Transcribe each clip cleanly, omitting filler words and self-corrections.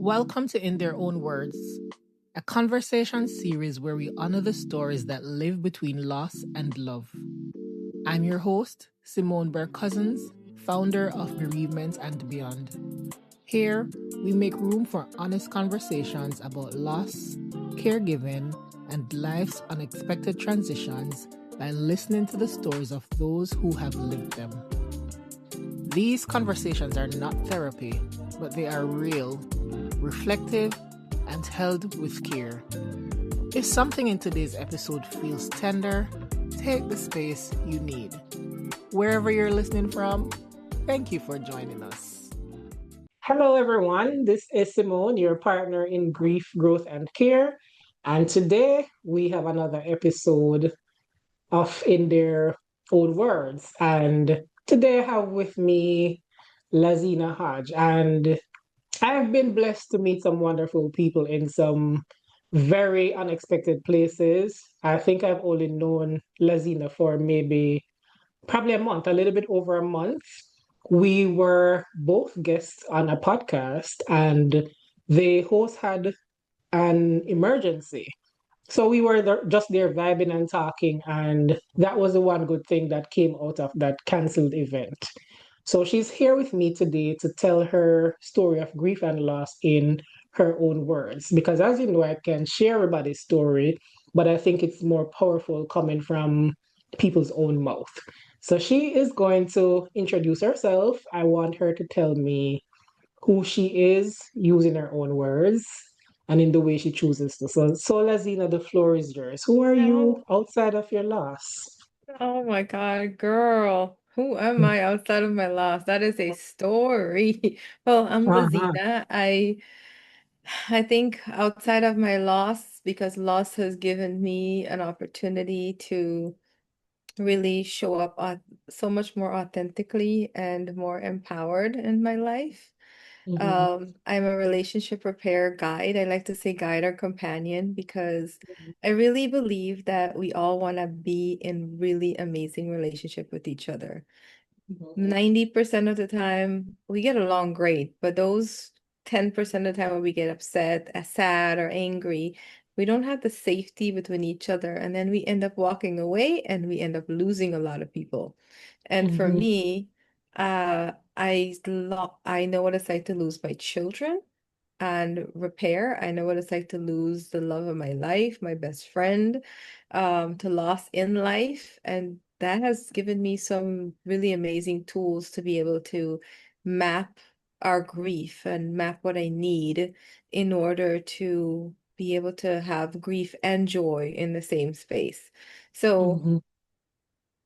Welcome to In Their Own Words, a conversation series where we honor the stories that live between loss and love. I'm your host, Simone Burke Cousins, founder of Bereavement and Beyond. Here, we make room for honest conversations about loss, caregiving, and life's unexpected transitions by listening to the stories of those who have lived them. These conversations are not therapy, but they are real, reflective, and held with care. If something in today's episode feels tender, take the space you need. Wherever you're listening from, thank you for joining us. Hello, everyone. This is Simone, your partner in grief, growth, and care. And today we have another episode of In Their Own Words. And today I have with me Laziena Hodge. And I've been blessed to meet some wonderful people in some very unexpected places. I think I've only known Laziena for probably a month, a little bit over a month. We were both guests on a podcast, and the host had an emergency. So we were just there vibing and talking, and that was the one good thing that came out of that canceled event. So she's here with me today to tell her story of grief and loss in her own words. Because as you know, I can share everybody's story, but I think it's more powerful coming from people's own mouth. So she is going to introduce herself. I want her to tell me who she is using her own words and in the way she chooses to. So Lazina, the floor is yours. Who are you Oh, outside of your loss? oh my God, girl. Who am I outside of my loss? That is a story. Well, I'm Uh-huh. Laziena. I think outside of my loss, because loss has given me an opportunity to really show up so much more authentically and more empowered in my life. Mm-hmm. I'm a relationship repair guide. I like to say guide or companion because I really believe that we all want to be in really amazing relationship with each other. 90% of the time we get along great, but those 10% of the time when we get upset, sad, or angry, we don't have the safety between each other. And then we end up walking away and we end up losing a lot of people. And for Mm-hmm. me, I know what it's like to lose my children and repair. I know what it's like to lose the love of my life, my best friend, to loss in life. And that has given me some really amazing tools to be able to map our grief and map what I need in order to be able to have grief and joy in the same space. So Mm-hmm.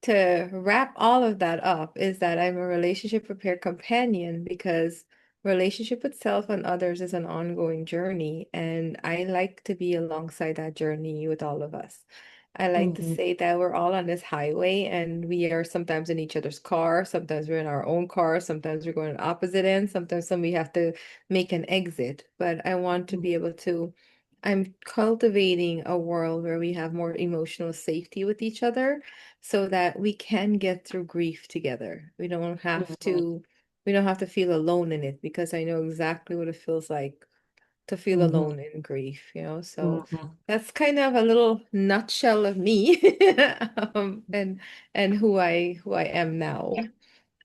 to wrap all of that up is that I'm a relationship repair companion because relationship with self and others is an ongoing journey, and I like to be alongside that journey with all of us. I like to Mm-hmm. say that we're all on this highway and we are sometimes in each other's car, sometimes we're in our own car, sometimes we're going on opposite ends, sometimes we have to make an exit. But I want to be able to I'm cultivating a world where we have more emotional safety with each other so that we can get through grief together. Mm-hmm. We don't have to feel alone in it because I know exactly what it feels like to feel Mm-hmm. alone in grief, you know? So Mm-hmm. that's kind of a little nutshell of me and who I am now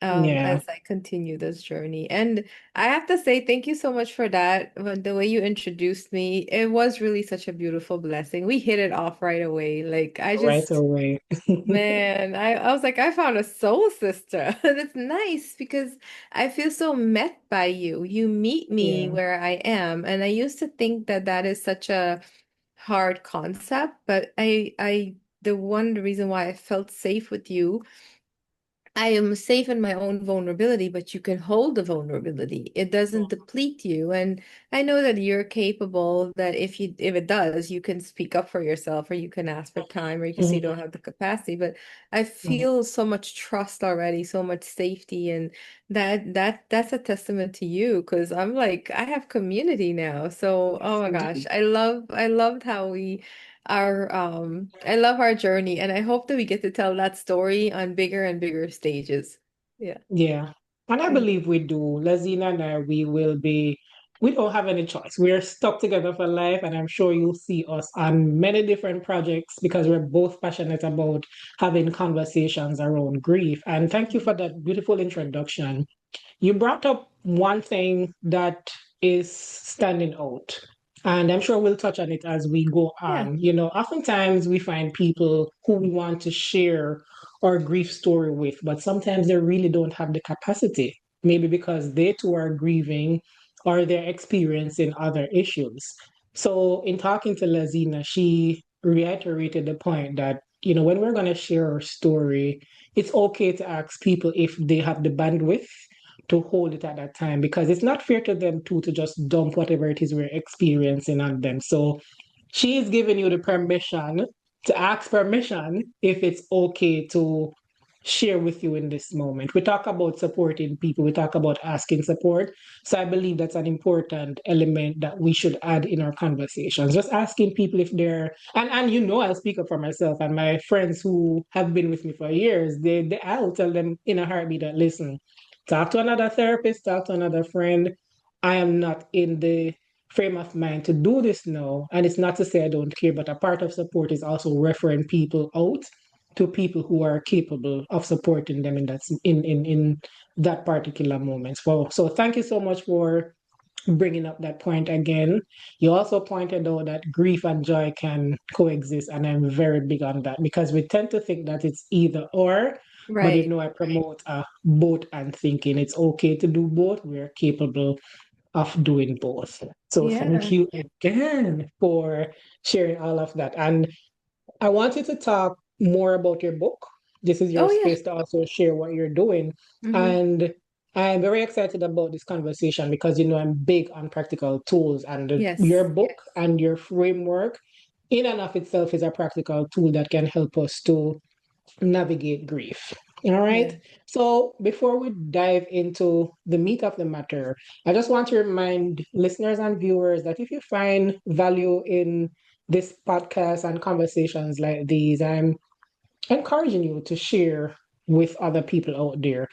Yeah. as I continue this journey. And I have to say, thank you so much for that. The way you introduced me, it was really such a beautiful blessing. We hit it off right away. Like, Right away. man, I was like, I found a soul sister. That's nice because I feel so met by you. You meet me Yeah. where I am. And I used to think that that is such a hard concept, but the one reason why I felt safe with you I am safe in my own vulnerability, but you can hold the vulnerability. It doesn't deplete you. And I know that you're capable that if it does, you can speak up for yourself or you can ask for time or you can say you Mm-hmm. don't have the capacity. But I Mm-hmm. feel so much trust already, so much safety. And that's a testament to you because I'm like, I have community now. So Yes, oh my gosh, indeed. I loved how we I love our journey and I hope that we get to tell that story on bigger and bigger stages. Yeah. Yeah. And I Mm. believe we do. Lazina and I, we will be we don't have any choice. We're stuck together for life, and I'm sure you'll see us on many different projects because we're both passionate about having conversations around grief. And thank you for that beautiful introduction. You brought up one thing that is standing out, and I'm sure we'll touch on it as we go Yeah. on. You know, oftentimes we find people who we want to share our grief story with, but sometimes they really don't have the capacity, maybe because they too are grieving or they're experiencing other issues. So, in talking to Lazina, she reiterated the point that, you know, when we're going to share our story, it's okay to ask people if they have the bandwidth to hold it at that time because it's not fair to them too to just dump whatever it is we're experiencing on them. So she's giving you the permission to ask permission if it's okay to share with you in this moment. We talk about supporting people, we talk about asking support. So I believe that's an important element that we should add in our conversations. Just asking people if they're and you know I'll speak up for myself and my friends who have been with me for years, I'll tell them in a heartbeat that listen, talk to another therapist, talk to another friend. I am not in the frame of mind to do this now. And it's not to say I don't care, but a part of support is also referring people out to people who are capable of supporting them in that particular moment. So thank you so much for bringing up that point again. You also pointed out that grief and joy can coexist, and I'm very big on that because we tend to think that it's either or, but you Right. know, I promote both and thinking it's okay to do both. We're capable of doing both. So thank Yeah. you again for sharing all of that. And I want you to talk more about your book. This is your Oh yeah. space to also share what you're doing. Mm-hmm. And I'm very excited about this conversation because you know I'm big on practical tools and your Yes. book and your framework in and of itself is a practical tool that can help us to navigate grief. All Yeah. right. So before we dive into the meat of the matter, I just want to remind listeners and viewers that if you find value in this podcast and conversations like these, I'm encouraging you to share with other people out there.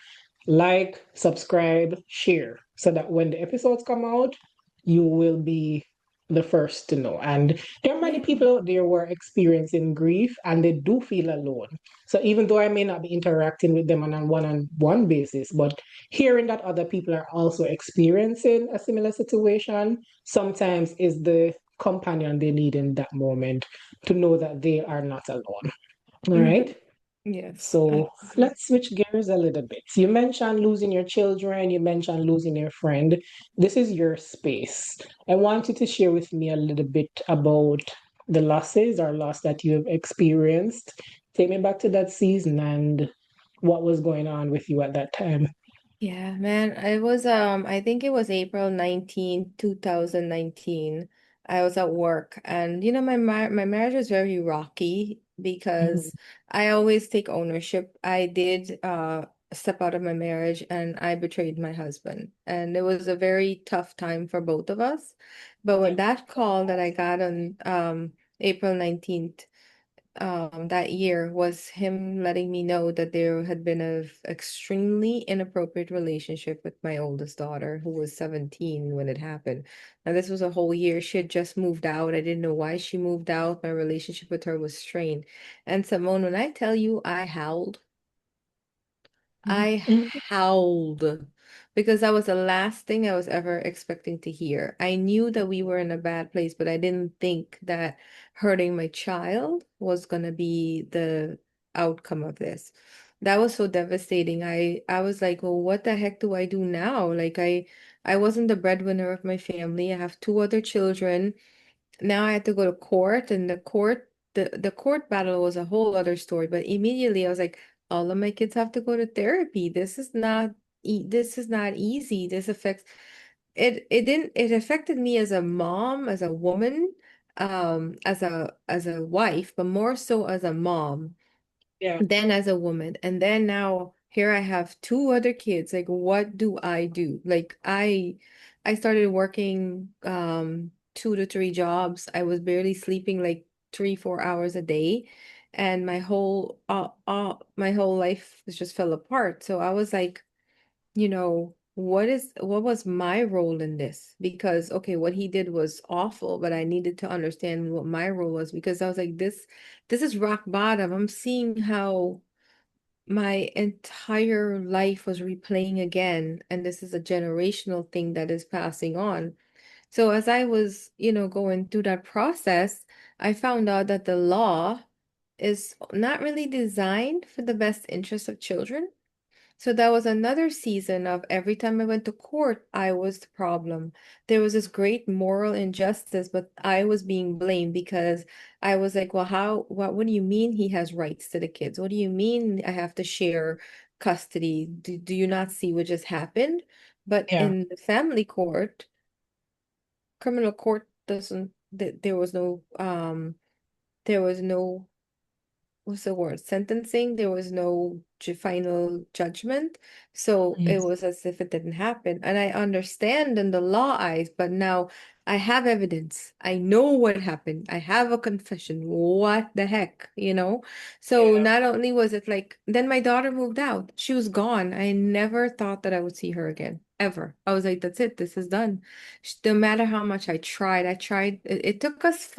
Like, subscribe, share, so that when the episodes come out, you will be the first to know. And there are many Yeah. people out there who are experiencing grief and they do feel alone. So even though I may not be interacting with them on a one-on-one basis, but hearing that other people are also experiencing a similar situation sometimes is the companion they need in that moment to know that they are not alone. All Mm-hmm. right. Yes. So Absolutely. let's switch gears a little bit. You mentioned losing your children, you mentioned losing your friend. This is your space. I want you to share with me a little bit about the losses or loss that you have experienced. Take me back to that season and what was going on with you at that time. Yeah, man. I was I think it was April 19, 2019. I was at work and my marriage was very rocky Mhm. because I always take ownership. I did step out of my marriage and I betrayed my husband. And it was a very tough time for both of us. But when that call that I got on April 19th that year was him letting me know that there had been an extremely inappropriate relationship with my oldest daughter, who was 17 when it happened. Now, this was a whole year. She had just moved out. I didn't know why she moved out. My relationship with her was strained. And Simone, when I tell you I howled, I Mhm. howled because that was the last thing I was ever expecting to hear. I knew that we were in a bad place, but I didn't think that hurting my child was going to be the outcome of this. That was so devastating. I was like, well, what the heck do I do now? Like I wasn't the breadwinner of my family. I have two other children. Now I had to go to court, and the court battle was a whole other story. But immediately I was like, all of my kids have to go to therapy. This is not easy. This affects it didn't it affected me as a mom, as a woman, as a wife, but more so as a mom Yeah. then as a woman. And then now here I have two other kids. Like, what do I do? Like I started working 2 to 3 jobs. I was barely sleeping like 3, 4 hours a day. And my whole life just fell apart. So I was like, you know. what was my role in this? Because okay, what he did was awful, but I needed to understand what my role was because I was like, this is rock bottom. I'm seeing how my entire life was replaying again, and this is a generational thing that is passing on. So as I was, going through that process, I found out that the law is not really designed for the best interest of children. So that was another season of every time I went to court, I was the problem. There was this great moral injustice, but I was being blamed because I was like, well, what do you mean he has rights to the kids? What do you mean I have to share custody? Do you not see what just happened? But Yeah. in the family court, criminal court doesn't, there was no what's the word, sentencing. There was no final judgment. So Mm. it was as if it didn't happen. And I understand in the law eyes, but now I have evidence. I know what happened. I have a confession. What the heck, you know? So Yeah. not only was it like, then my daughter moved out. She was gone. I never thought that I would see her again, ever. I was like, that's it. This is done. No matter how much I tried. It took us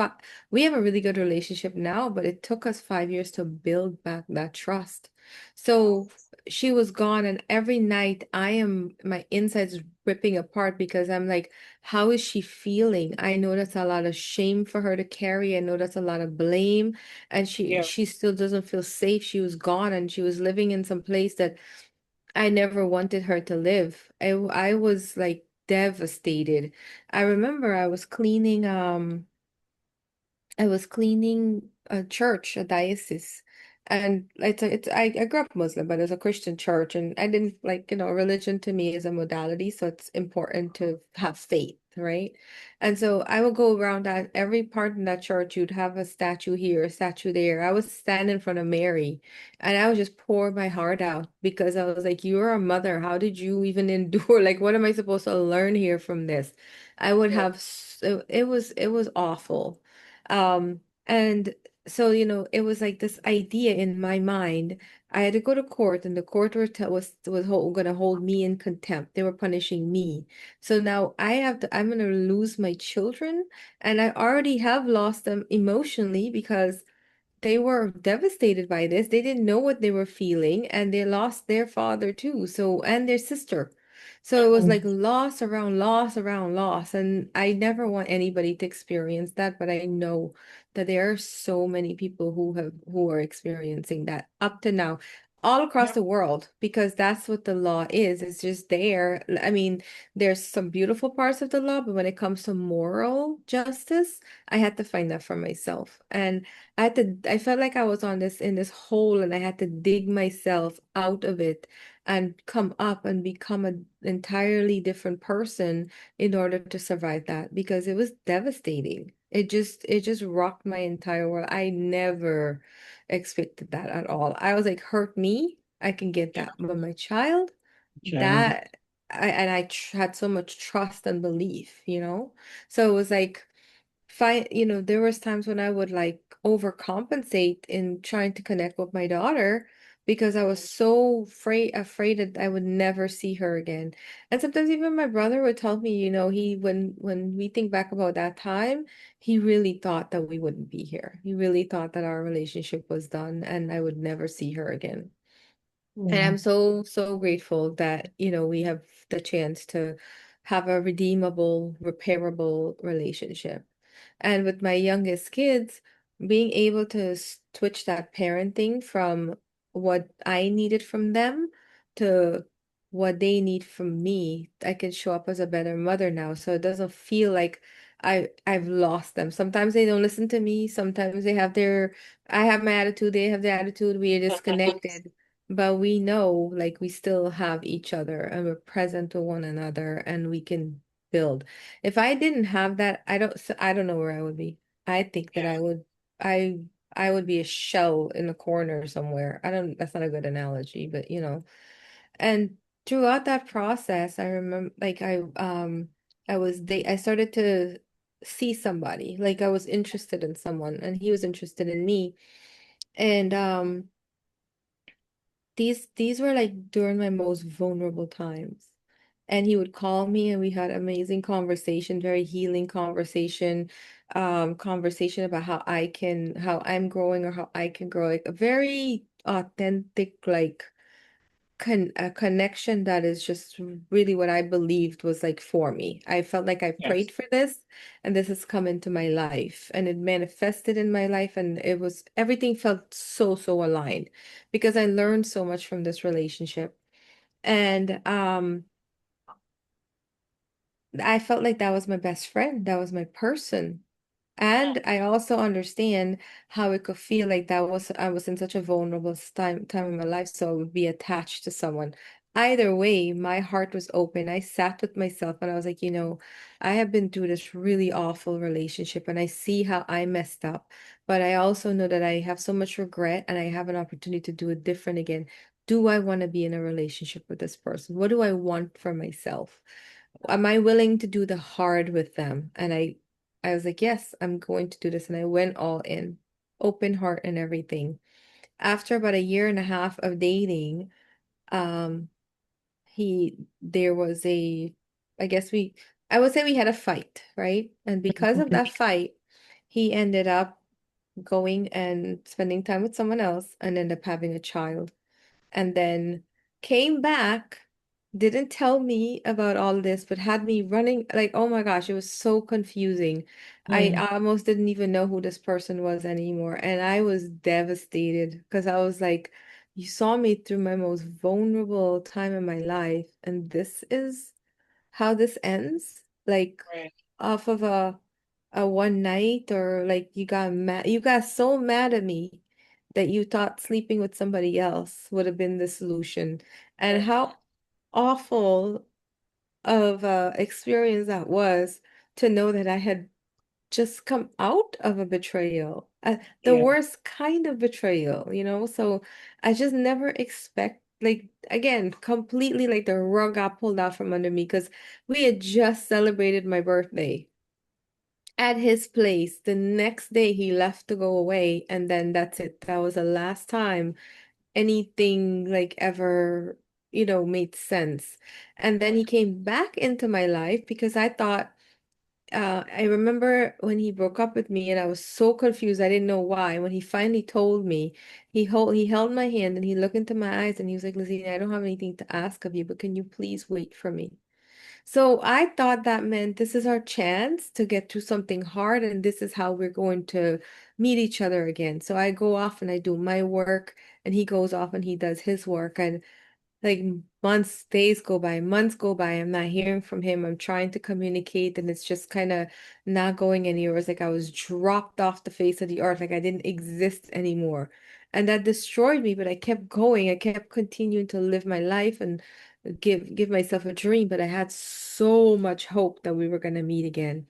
we have a really good relationship now, but it took us 5 years to build back that trust. So she was gone, and every night my insides ripping apart because I'm like, how is she feeling? I know that's a lot of shame for her to carry. I know that's a lot of blame, and she Yeah. she still doesn't feel safe. She was gone, and she was living in some place that I never wanted her to live. I was like devastated. I remember I was cleaning a church, a diocese, and I grew up Muslim, but it's a Christian church, and I didn't like, religion to me is a modality, so it's important to have faith, right? And so I would go around that every part in that church, you'd have a statue here, a statue there. I would stand in front of Mary, and I would just pour my heart out because I was like, "You're a mother. How did you even endure? Like, what am I supposed to learn here from this?" I would Yeah. have it was awful. And so, it was like this idea in my mind. I had to go to court, and the court was going to hold me in contempt. They were punishing me. So now I'm going to lose my children, and I already have lost them emotionally because they were devastated by this. They didn't know what they were feeling, and they lost their father too. So, and their sister. So it was Mm. like loss around loss around loss. And I never want anybody to experience that, but I know that there are so many people who are experiencing that up to now, all across Yeah. the world, because that's what the law is. It's just there. I mean, there's some beautiful parts of the law, but when it comes to moral justice, I had to find that for myself. And I felt like I was in this hole, and I had to dig myself out of it and come up and become an entirely different person in order to survive that because it was devastating. It just rocked my entire world. I never expected that at all. I was like, hurt me, I can get Yeah. that. But my child, Child. I had so much trust and belief, So it was like there was times when I would like overcompensate in trying to connect with my daughter because I was so afraid that I would never see her again. And sometimes even my brother would tell me, he when we think back about that time, he really thought that we wouldn't be here. He really thought that our relationship was done and I would never see her again. And I'm Mm. so, so grateful that, we have the chance to have a redeemable, repairable relationship. And with my youngest kids, being able to switch that parenting from what I needed from them to what they need from me, I can show up as a better mother now. So it doesn't feel like I've lost them. Sometimes they don't listen to me. Sometimes I have my attitude, they have their attitude. We are disconnected. But we know, like, we still have each other and we're present to one another and we can build. If I didn't have that, I don't know where I would be. I think that Yeah. I I would be a shell in a corner somewhere. That's not a good analogy, but and throughout that process, I remember like I started to see somebody, like I was interested in someone and he was interested in me. And these were like during my most vulnerable times. and he would call me and we had amazing conversation, very healing conversation, conversation about how I'm growing or how I can grow, like a very authentic, like a connection that is just really what I believed was like for me. I felt like I Yes. prayed for this and this has come into my life and it manifested in my life, and it was everything felt so aligned because I learned so much from this relationship. And I felt like that was my best friend. That was my person. And I also understand how it could feel like that was I was in such a vulnerable time in my life, so I would be attached to someone. Either way, my heart was open. I sat with myself and I was like, I have been through this really awful relationship and I see how I messed up, but I also know that I have so much regret and I have an opportunity to do it different again. Do I want to be in a relationship with this person? What do I want for myself? Am I willing to do the hard with them? And I was like, yes, I'm going to do this. And I went all in, open heart and everything. After about a year and a half of dating, um, there was I guess I would say we had a fight, right? And because of that fight, he ended up going and spending time with someone else and ended up having a child, and then came back, didn't tell me about all this, but had me running like, oh my gosh, it was so confusing. I Mm. almost didn't even know who this person was anymore. And I was devastated because I was like, you saw me through my most vulnerable time in my life, and this is how this ends? Like Right. off of a one night, or like you got so mad at me that you thought sleeping with somebody else would have been the solution. And Right. how awful of a experience that was to know that I had just come out of a betrayal, the Yeah. worst kind of betrayal, So I just never expect, like, again, completely like the rug got pulled out from under me because we had just celebrated my birthday at his place. The next day he left to go away, and then that's it. That was the last time anything like ever, made sense. And then he came back into my life because I remember when he broke up with me and I was so confused. I didn't know why. When he finally told me, he held my hand and he looked into my eyes and he was like, Laziena, I don't have anything to ask of you, but can you please wait for me? So I thought that meant this is our chance to get through something hard and this is how we're going to meet each other again. So I go off and I do my work and he goes off and he does his work. And like months, days go by, months go by. I'm not hearing from him. I'm trying to communicate and it's just kind of not going anywhere. It's like I was dropped off the face of the earth, like I didn't exist anymore. And that destroyed me, but I kept going. I kept continuing to live my life and give myself a dream, but I had so much hope that we were going to meet again.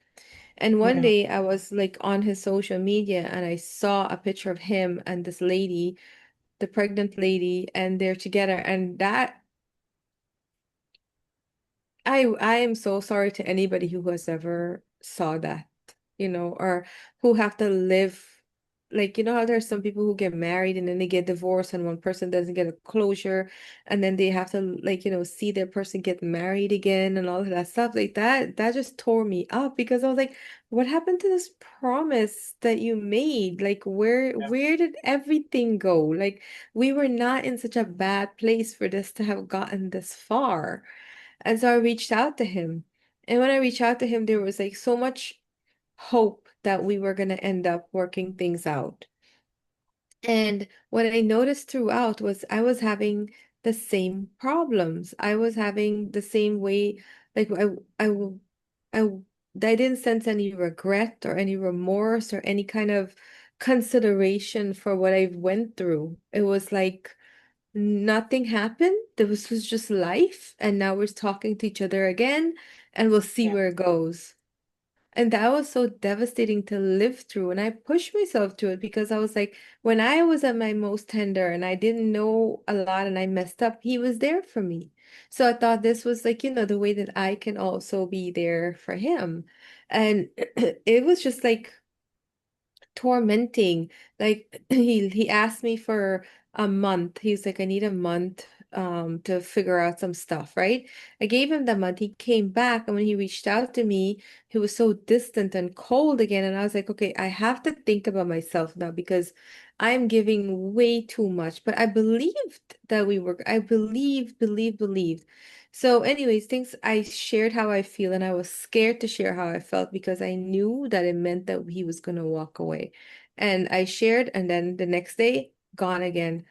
And one Yeah. day I was like on his social media and I saw a picture of him and this lady, the pregnant lady, and they're together. And that I am so sorry to anybody who has ever saw that, or who have to live, like, how there's some people who get married and then they get divorced and one person doesn't get a closure and then they have to, like, see their person get married again and all of that stuff. Like that just tore me up because I was like, what happened to this promise that you made? Like Yeah. where did everything go? Like we were not in such a bad place for this to have gotten this far. And so I reached out to him. And when I reached out to him, there was like so much hope that we were going to end up working things out. And what I noticed throughout was I was having the same problems. I was having the same way, like I, I didn't sense any regret or any remorse or any kind of consideration for what I went through. It was like, nothing happened. This was just life. And now we're talking to each other again, and we'll see Yeah. where it goes. And that was so devastating to live through. And I pushed myself to it because I was like, when I was at my most tender and I didn't know a lot and I messed up, he was there for me. So I thought this was like, the way that I can also be there for him. And it was just like tormenting. Like he asked me for a month. He's like, I need a month to figure out some stuff, right? I gave him the month. He came back, and when he reached out to me, he was so distant and cold again. And I was like, okay, I have to think about myself now because I'm giving way too much. But I believed that I believed. So, anyways, things I shared how I feel, and I was scared to share how I felt because I knew that it meant that he was gonna walk away. And I shared, and then the next day, gone again.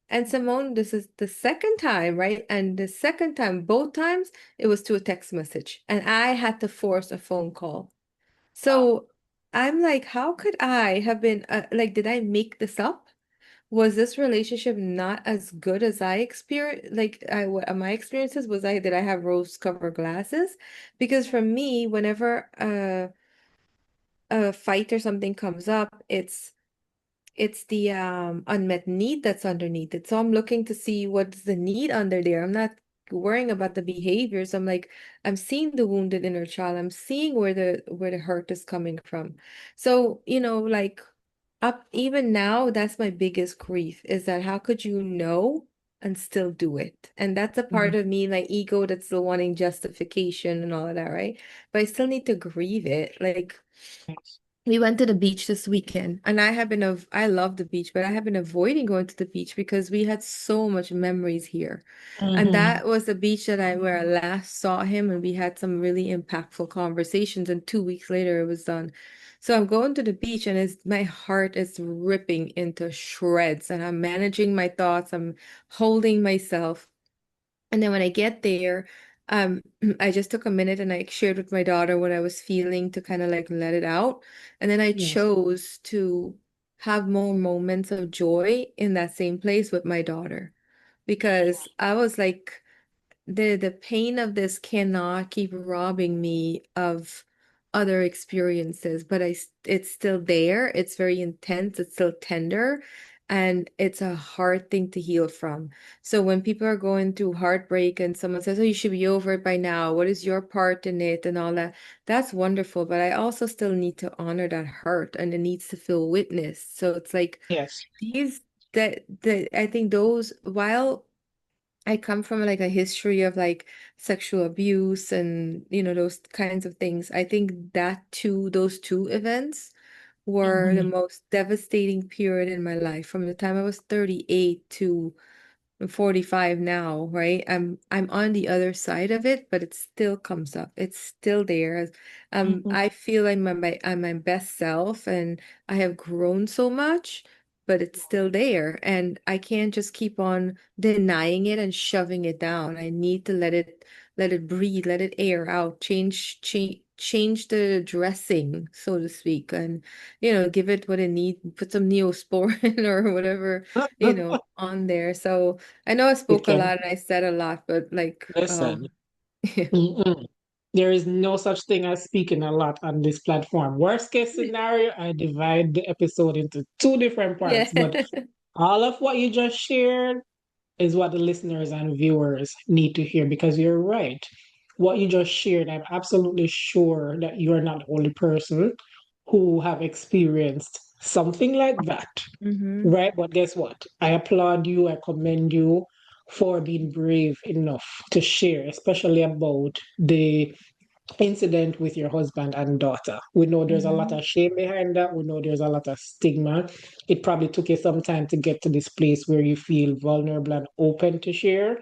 And Simone, this is the second time, right? And the second time, both times, it was to a text message, and I had to force a phone call. So I'm like, how could I have been like, did I make this up? Was this relationship not as good as I experienced? Like, my experiences was did I have rose-colored glasses? Because for me, whenever a fight or something comes up, it's the unmet need that's underneath it. So I'm looking to see what's the need under there. I'm not worrying about the behaviors. I'm seeing the wounded inner child. I'm seeing where the hurt is coming from. So, like up even now, that's my biggest grief is that how could you know and still do it? And that's a part Mhm. of me, my ego that's still wanting justification and all of that, right? But I still need to grieve it. Like Yes. we went to the beach this weekend, and I love the beach, but I have been avoiding going to the beach because we had so much memories here. And Mhm. that was the beach where I last saw him, and we had some really impactful conversations, and 2 weeks later it was done. So I'm going to the beach, and my heart is ripping into shreds, and I'm managing my thoughts, I'm holding myself. And then when I get there, um, I just took a minute and I shared with my daughter what I was feeling to kind of like let it out. And then I Yes. chose to have more moments of joy in that same place with my daughter because I was like, the pain of this cannot keep robbing me of other experiences, but it's still there. It's very intense. It's still tender, and it's a hard thing to heal from. So when people are going through heartbreak and someone says, "Oh, you should be over it by now. What is your part in it?" and all that, that's wonderful. But I also still need to honor that hurt, and it needs to feel witnessed. So it's like Yes. these that I think those while I come from like a history of like sexual abuse and those kinds of things. I think those two events were the Mhm. most devastating period in my life from the time I was 38 to I'm 45 now, right? I'm on the other side of it, but it still comes up. It's still there. Mhm. I feel I'm my best self and I have grown so much, but it's still there. And I can't just keep on denying it and shoving it down. I need to let it breathe, let it air out, change the dressing, so to speak, and give it what it needs, put some Neosporin or whatever, on there. So I know I It spoke a can. lot and I said a lot, but like, Listen. yeah. Mm-mm. There is no such thing as speaking a lot on this platform. Worst case scenario, I divide the episode into two different Yeah. parts, but all of what you just shared is what the listeners and viewers need to hear because you're right. What you just shared, I'm absolutely sure that you're not the only person who have experienced something like that. Mm-hmm. Right, but guess what? I applaud you, I commend you for being brave enough to share, especially about the incident with your husband and daughter. We know there's a lot Mm-hmm. of shame behind that. We know there's a lot of stigma. It probably took you some time to get to this place where you feel vulnerable and open to share.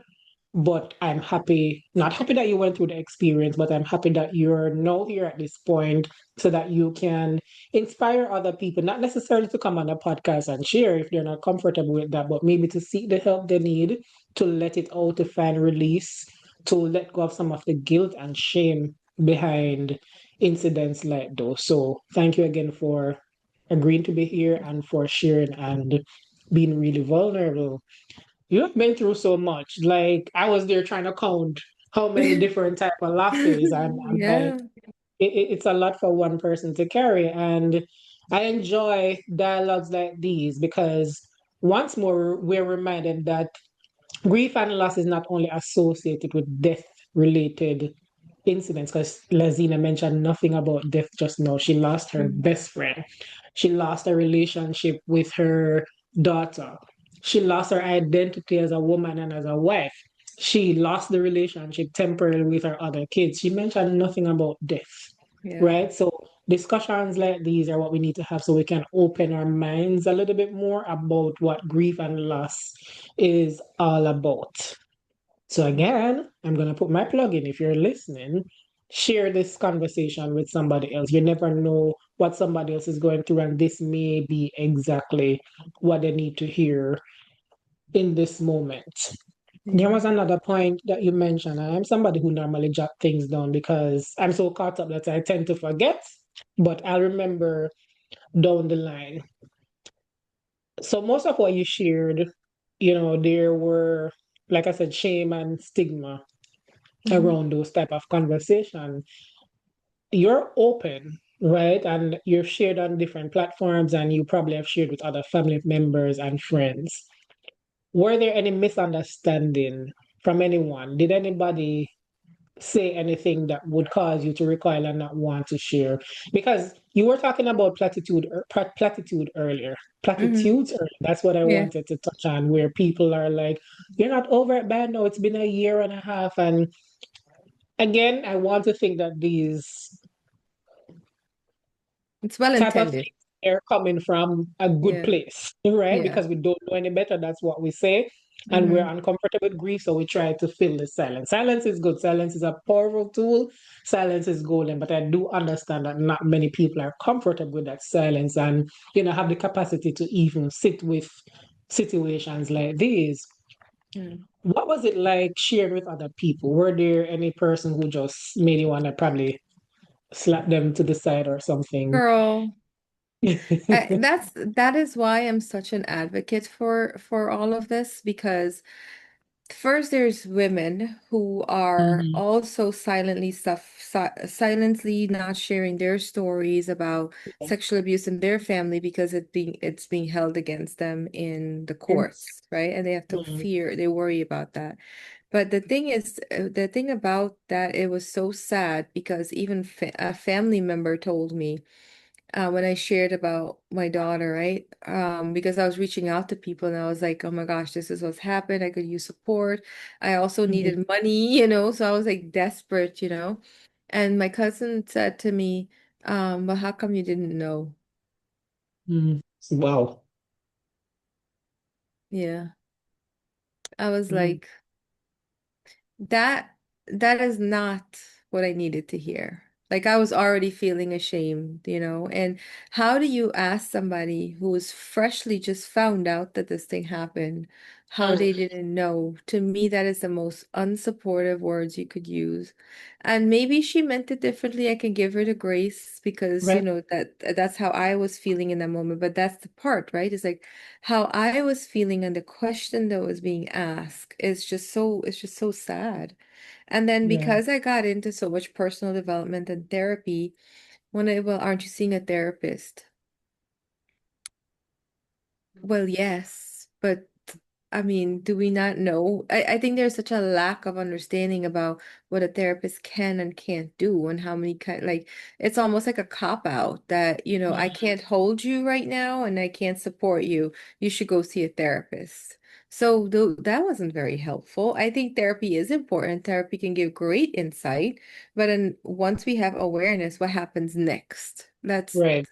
But I'm happy, not happy that you went through the experience, but I'm happy that you're now here at this point so that you can inspire other people, not necessarily to come on a podcast and share if they're not comfortable with that, but maybe to seek the help they need, to let it out, to find release, to let go of some of the guilt and shame behind incidents like those. So thank you again for agreeing to be here and for sharing and being really vulnerable. You have been through so much. Like I was there trying to count how many different type of losses. I'm like, Yeah. it's a lot for one person to carry. And I enjoy dialogues like these because once more we're reminded that grief and loss is not only associated with death related incidents, because Laziena mentioned nothing about death just now. She lost her Mhm. best friend. She lost a relationship with her daughter. She lost her identity as a woman and as a wife. She lost the relationship temporarily with her other kids. She mentioned nothing about death, Yeah. right? So discussions like these are what we need to have so we can open our minds a little bit more about what grief and loss is all about. So again, I'm going to put my plug in. If you're listening, share this conversation with somebody else. You never know what somebody else is going through, and this may be exactly what they need to hear in this moment. There Yeah. was another point that you mentioned, and I'm somebody who normally jot things down because I'm so caught up that I tend to forget, but I'll remember down the line. So most of what you shared, there were, like I said, shame and stigma Mhm. around those type of conversation. You're open, right? And you've shared on different platforms, and you probably have shared with other family members and friends. Were there any misunderstanding from anyone? Did anybody say anything that would cause you to recoil and not want to share? Because you were talking about platitude earlier. Mhm. Platitudes earlier. That's what I Yeah. wanted to touch on, where people are like, "You're not over it, bad. No, it's been a year and a half." And again, I want to think that these It's well type of intended. things are coming from a good Yeah. place, right? Yeah. Because we don't know any better. That's what we say. And we're Mhm. uncomfortable with grief, so we try to fill the silence. Silence is good. Silence is a powerful tool. Silence is golden. But I do understand that not many people are comfortable with that silence and, have the capacity to even sit with situations like these. Mm. What was it like sharing with other people? Were there any person who just made you want to probably slap them to the side or something? Girl, that is why I'm such an advocate for all of this because first there's women who are Mhm. also silently not sharing their stories about sexual abuse in their family because it's being held against them in the Yes. courts, right? And they have to Mhm. they worry about that. But the thing is, the thing about that, it was so sad because even a family member told me when I shared about my daughter, right? Because I was reaching out to people and I was like, oh my gosh, this is what's happened. I could use support. I also Mhm. needed money, so I was like desperate. And my cousin said to me, well, how come you didn't know? Mhm. Wow. Yeah. I was Mhm. like, That that is not what I needed to hear. Like I was already feeling ashamed. And how do you ask somebody who was freshly just found out that this thing happened, how they didn't know? To me, that is the most unsupportive words you could use. And maybe she meant it differently. I can give her the grace because, Right. that's how I was feeling in that moment. But that's the part, right? It's like how I was feeling and the question that was being asked is it's just so sad. And then Yeah. because I got into so much personal development and therapy, well, aren't you seeing a therapist? Well, yes, but I mean, do we not know? I think there's such a lack of understanding about what a therapist can and can't do and how many like it's almost like a cop out that, I Mhm. can't hold you right now and I can't support you. You should go see a therapist. So that wasn't very helpful. I think therapy is important. Therapy can give great insight, but then once we have awareness, what happens next? That's Right.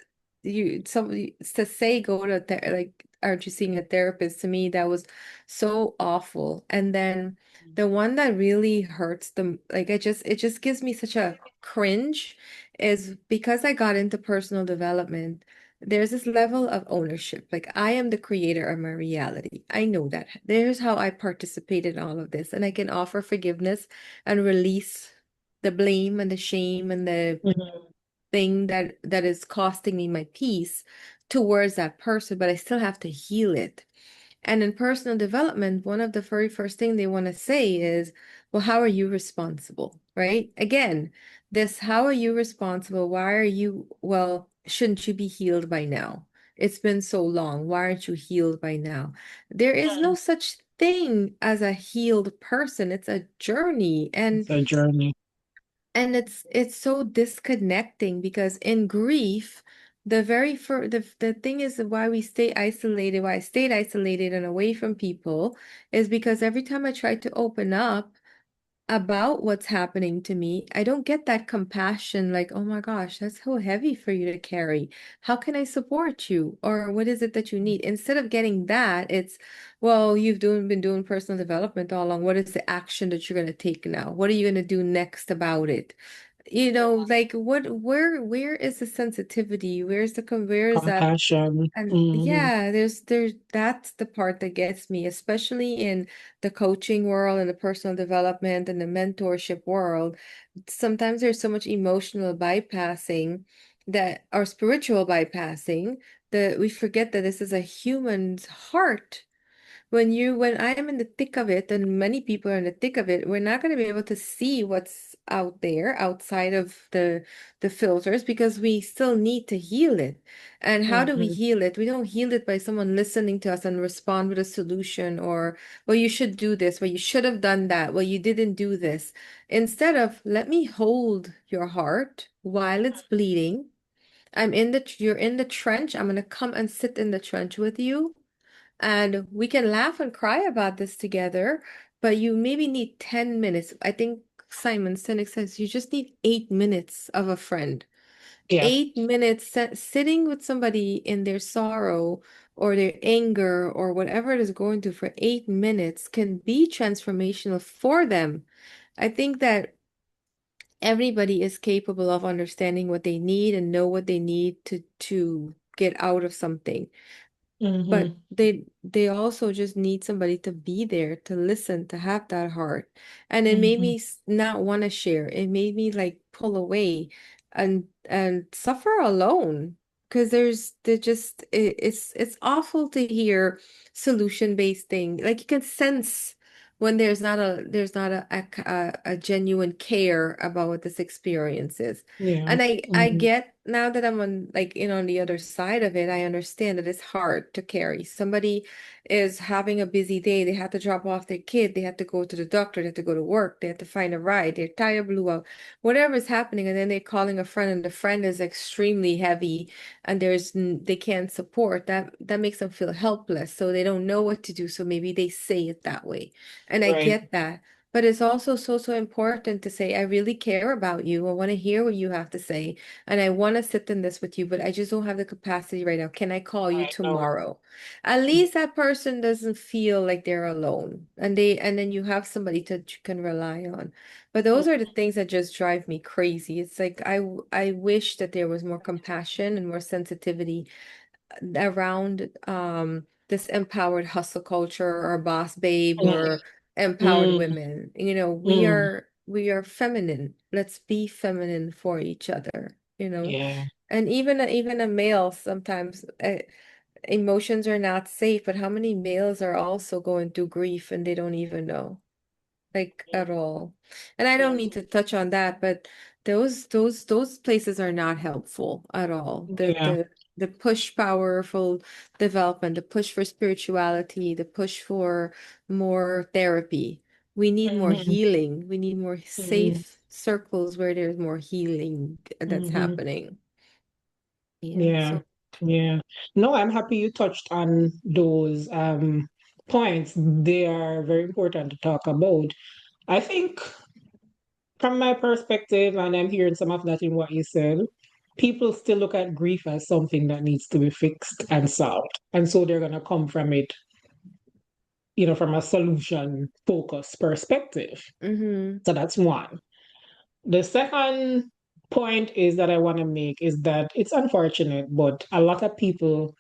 somebody to say go to like aren't you seeing a therapist, to me that was so awful. And then the one that really hurts them, like it just gives me such a cringe, is because I got into personal development. There's this level of ownership, like I am the creator of my reality. I know that there's how I participate in all of this, and I can offer forgiveness and release the blame and the shame and the Mhm. thing that is costing me my peace towards that person, but I still have to heal it. And in personal development, one of the very first thing they want to say is, well, how are you responsible? Right? Again, this how are you responsible? Why are you, well, shouldn't you be healed by now? It's been so long. Why aren't you healed by now? There is no such thing as a healed person. It's a journey. It's a journey. And it's so disconnecting because in grief, the thing is why we stay isolated, why I stayed isolated and away from people is because every time I tried to open up about what's happening to me, I don't get that compassion, like, oh my gosh, that's so heavy for you to carry. How can I support you? Or what is it that you need? Instead of getting that, it's, well, been doing personal development all along. What is the action that you're going to take now? What are you going to do next about it? Like where is the sensitivity? Where is that? Compassion. And yeah, that's the part that gets me, especially in the coaching world and the personal development and the mentorship world. Sometimes there's so much emotional bypassing that or spiritual bypassing that we forget that this is a human's heart. When I am in the thick of it, and many people are in the thick of it, we're not going to be able to see what's out there outside of the filters because we still need to heal it. And how do we Mhm. heal it? We don't heal it by someone listening to us and respond with a solution or, well, you should do this, well, you should have done that, well, you didn't do this. Instead of, let me hold your heart while it's bleeding. You're in the trench. I'm going to come and sit in the trench with you and we can laugh and cry about this together, but you maybe need 10 minutes. I think Simon Sinek says you just need 8 minutes of a friend. Yeah. 8 minutes sitting with somebody in their sorrow or their anger or whatever it is going through for 8 minutes can be transformational for them. I think that everybody is capable of understanding what they need and know what they need to get out of something. But Hmm. they also just need somebody to be there, to listen, to have that heart. And it made Hmm. me not want to share. It made me like pull away and suffer alone. Because it's awful to hear solution-based thing. Like you can sense when there's not a genuine care about what this experience is. Yeah. And I Hmm. get now that I'm on the other side of it, I understand that it's hard to carry. Somebody is having a busy day. They have to drop off their kid. They have to go to the doctor. They have to go to work. They have to find a ride. Their tire blew out. Whatever is happening, and then they're calling a friend, and the friend is extremely heavy, and they can't support. That makes them feel helpless. So they don't know what to do. So maybe they say it that way, and I Right. get that. But it's also so important to say, I really care about you. I want to hear what you have to say. And I want to sit in this with you, but I just don't have the capacity right now. Can I call you Right. No. tomorrow? At least that person doesn't feel like they're alone. And then you have somebody you can rely on. But those are the things that just drive me crazy. It's like I wish that there was more compassion and more sensitivity around this empowered hustle culture or boss babe or empowered Mm. women. Mm. We are feminine. Let's be feminine for each other. Yeah. And even a male sometimes emotions are not safe, but how many males are also going through grief and they don't even know? Like at all. And I don't Yeah. mean to touch on that, but those places are not helpful at all. The Yeah. the the push powerful development, the push for spirituality, the push for more therapy. We need more Hmm. healing. We need more Hmm. safe circles where there's more healing that's Hmm. happening. Yeah. Yeah. So Yeah. No, I'm happy you touched on those points. They are very important to talk about. I think from my perspective, and I'm hearing some of that in what you said, people still look at grief as something that needs to be fixed and solved. And so they're going to come from it, from a solution focused perspective. mm-hmm. So that's one. The second point is that I want to make is that it's unfortunate, but a lot of people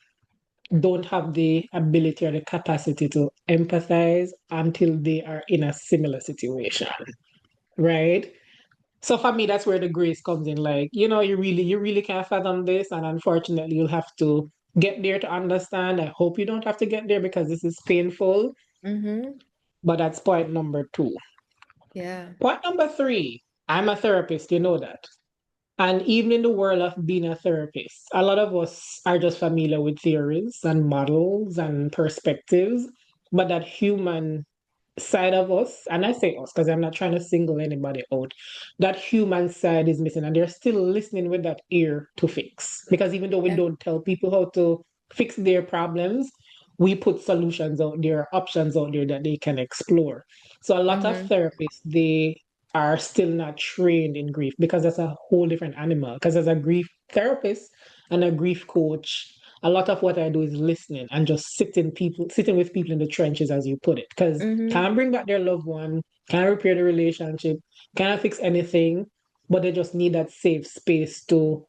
don't have the ability or the capacity to empathize until they are in a similar situation, right? So for me, that's where the grace comes in. Like, you really can't fathom this, and unfortunately, you'll have to get there to understand. I hope you don't have to get there because this is painful, Mm-hmm. but that's point number two. Yeah. Point number three, I'm a therapist, you know that. And even in the world of being a therapist, a lot of us are just familiar with theories and models and perspectives, but that human side of us, and I say us because I'm not trying to single anybody out, that human side is missing, and they're still listening with that ear to fix. Because even though we Yeah. don't tell people how to fix their problems, we put solutions out there, options out there that they can explore. So a lot of Mm-hmm. therapists, they are still not trained in grief because that's a whole different animal. Because as a grief therapist and a grief coach, a lot of what I do is listening and just sitting with people in the trenches, as you put it. Because Mm-hmm. can't bring back their loved one, can't repair the relationship, can't fix anything, but they just need that safe space to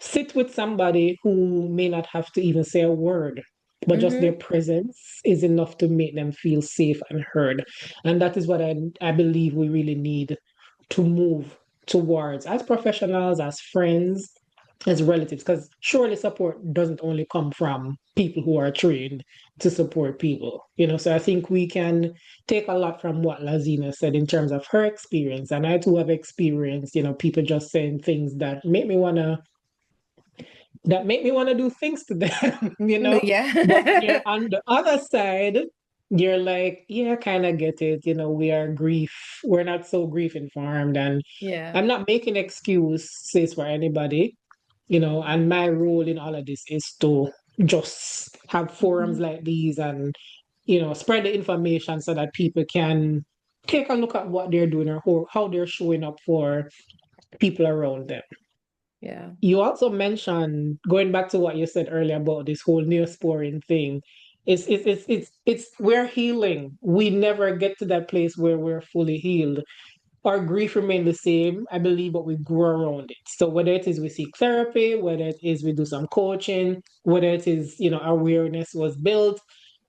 sit with somebody who may not have to even say a word, but just their Mm-hmm. presence is enough to make them feel safe and heard. And that is what I believe we really need to move towards as professionals, as friends, as relatives, because surely support doesn't only come from people who are trained to support people, So I think we can take a lot from what Laziena said in terms of her experience. And I too have experienced, people just saying things that make me want to do things to them. But when you're Yeah. on the other side, you're like, yeah, kind of get it. We're not so grief informed. And Yeah. I'm not making excuses for anybody, and my role in all of this is to just have forums Mhm. like these and, spread the information so that people can take a look at what they're doing or how they're showing up for people around them. Yeah. You also mentioned, going back to what you said earlier about this whole neosporin thing, we're healing. We never get to that place where we're fully healed. Our grief remain the same, I believe, but we grow around it. So whether it is we seek therapy, whether it is we do some coaching, whether it is, awareness was built,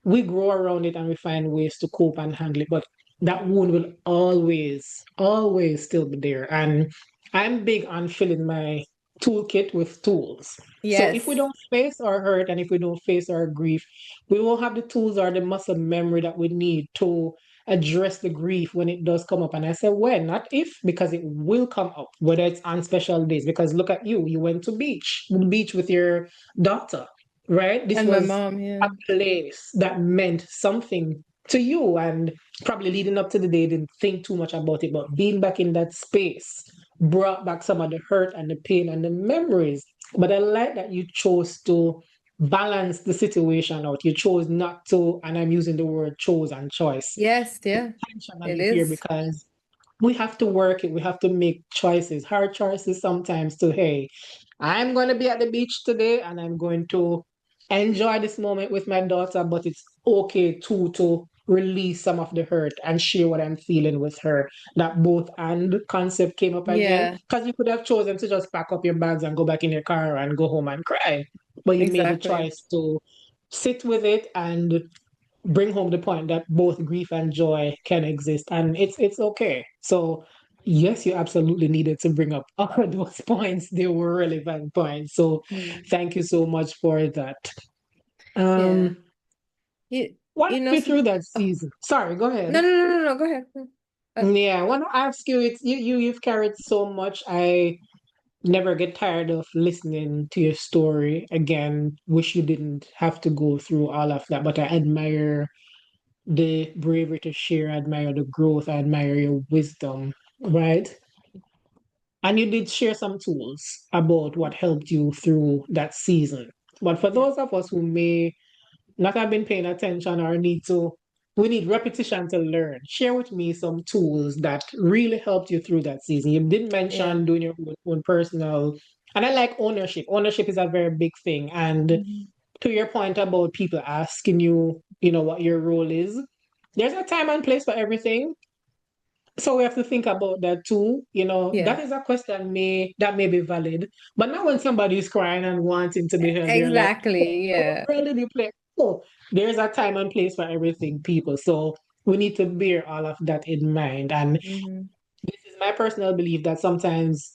we grow around it and we find ways to cope and handle it. But that wound will always, always still be there. And I'm big on filling my toolkit with tools. So if we Yes. don't face our hurt and if we don't face our grief, we won't have the tools or the muscle memory that we need to address the grief when it does come up. And I say when, not if, because it will come up, whether it's on special days. Because look at you, you went to the beach with your daughter, right? This And my was mom, a yeah. place that meant something to you, and probably leading up to the day, didn't think too much about it, but being back in that space brought back some of the hurt and the pain and the memories. But I like that you chose to balance the situation out. You chose not to, and I'm using the word chose and choice Yes, yeah. It intentionally here, is. because we have to work it. We have to make choices, hard choices sometimes to, hey, I'm going to be at the beach today and I'm going to enjoy this moment with my daughter, but it's okay too to release some of the hurt and share what I'm feeling with her. That both and concept came up again, Yeah, because you could have chosen to just pack up your bags and go back in your car and go home and cry. But you made the exactly. choice to sit with it and bring home the point that both grief and joy can exist, and it's okay. So yes, you absolutely needed to bring up all those points. They were relevant points, so Mm. thank you so much for that. Yeah. um You Walk you know me through some that oh, season. Sorry, go ahead. no, no, no, no, no, go ahead. Uh, Yeah, I want to ask you, it's you've carried so much. I never get tired of listening to your story. Again, wish you didn't have to go through all of that, but I admire the bravery to share. I admire the growth. I admire your wisdom, right? And you did share some tools about what helped you through that season. But for yeah. those of us who may not have been paying attention or we need repetition to learn. Share with me some tools that really helped you through that season. You did Yeah. mention doing your own personal, and I like ownership. Ownership is a very big thing. And Mhm. to your point about people asking you, what your role is, there's a time and place for everything. So we have to think about that too. Yeah. That is a question that may be valid. But not when somebody is crying and wanting to be heard, they're like, oh, Exactly. what Yeah. role did you play? Oh, there's a time and place for everything, people. So we need to bear all of that in mind. And Hmm. this is my personal belief that sometimes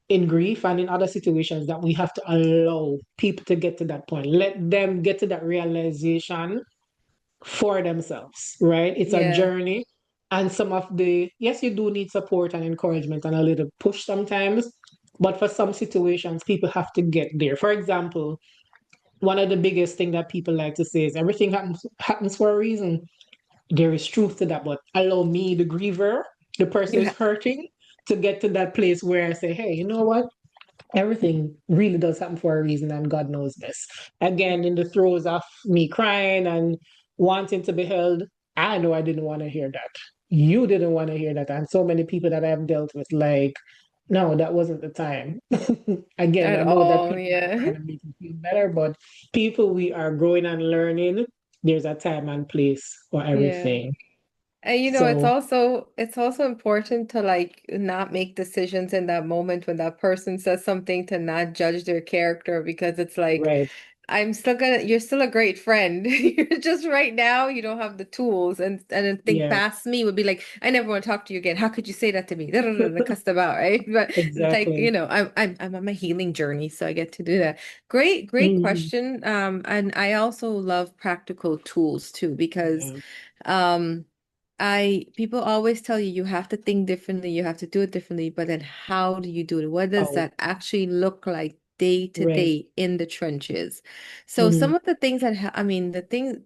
in grief and in other situations that we have to allow people to get to that point. Let them get to that realization for themselves, right? It's a Yeah. journey. And yes, you do need support and encouragement and a little push sometimes. But for some situations, people have to get there. For example, one of the biggest thing that people like to say is everything happens for a reason. there is truth to that, but allow me, the griever, the person who's Yeah. hurting, to get to that place where I say, hey, you know what? Everything really does happen for a reason, and God knows this. Again, in the throes of me crying and wanting to be held, I know I didn't want to hear that. You didn't want to hear that. And so many people that I've dealt with, like, no, that wasn't the time. Again, At I know that all, people are yeah. trying to make you feel better, but people, we are growing and learning. There's a time and place for Yeah. everything. And So, it's also important to like not make decisions in that moment when that person says something, to not judge their character, because it's like right. you're still a great friend. You're just right now you don't have the tools, and a thing Yeah, past me would be like, I never want to talk to you again. How could you say that to me? Da, da, da, da, cuss them out, right? But it's like, exactly. I'm on my healing journey, so I get to do that. Great Mhm. question. And I also love practical tools too, because Yeah. um people always tell you have to think differently, you have to do it differently, but then how do you do it? What does Oh, that actually look like day to right. day in the trenches? So Mhm. some of the things I mean,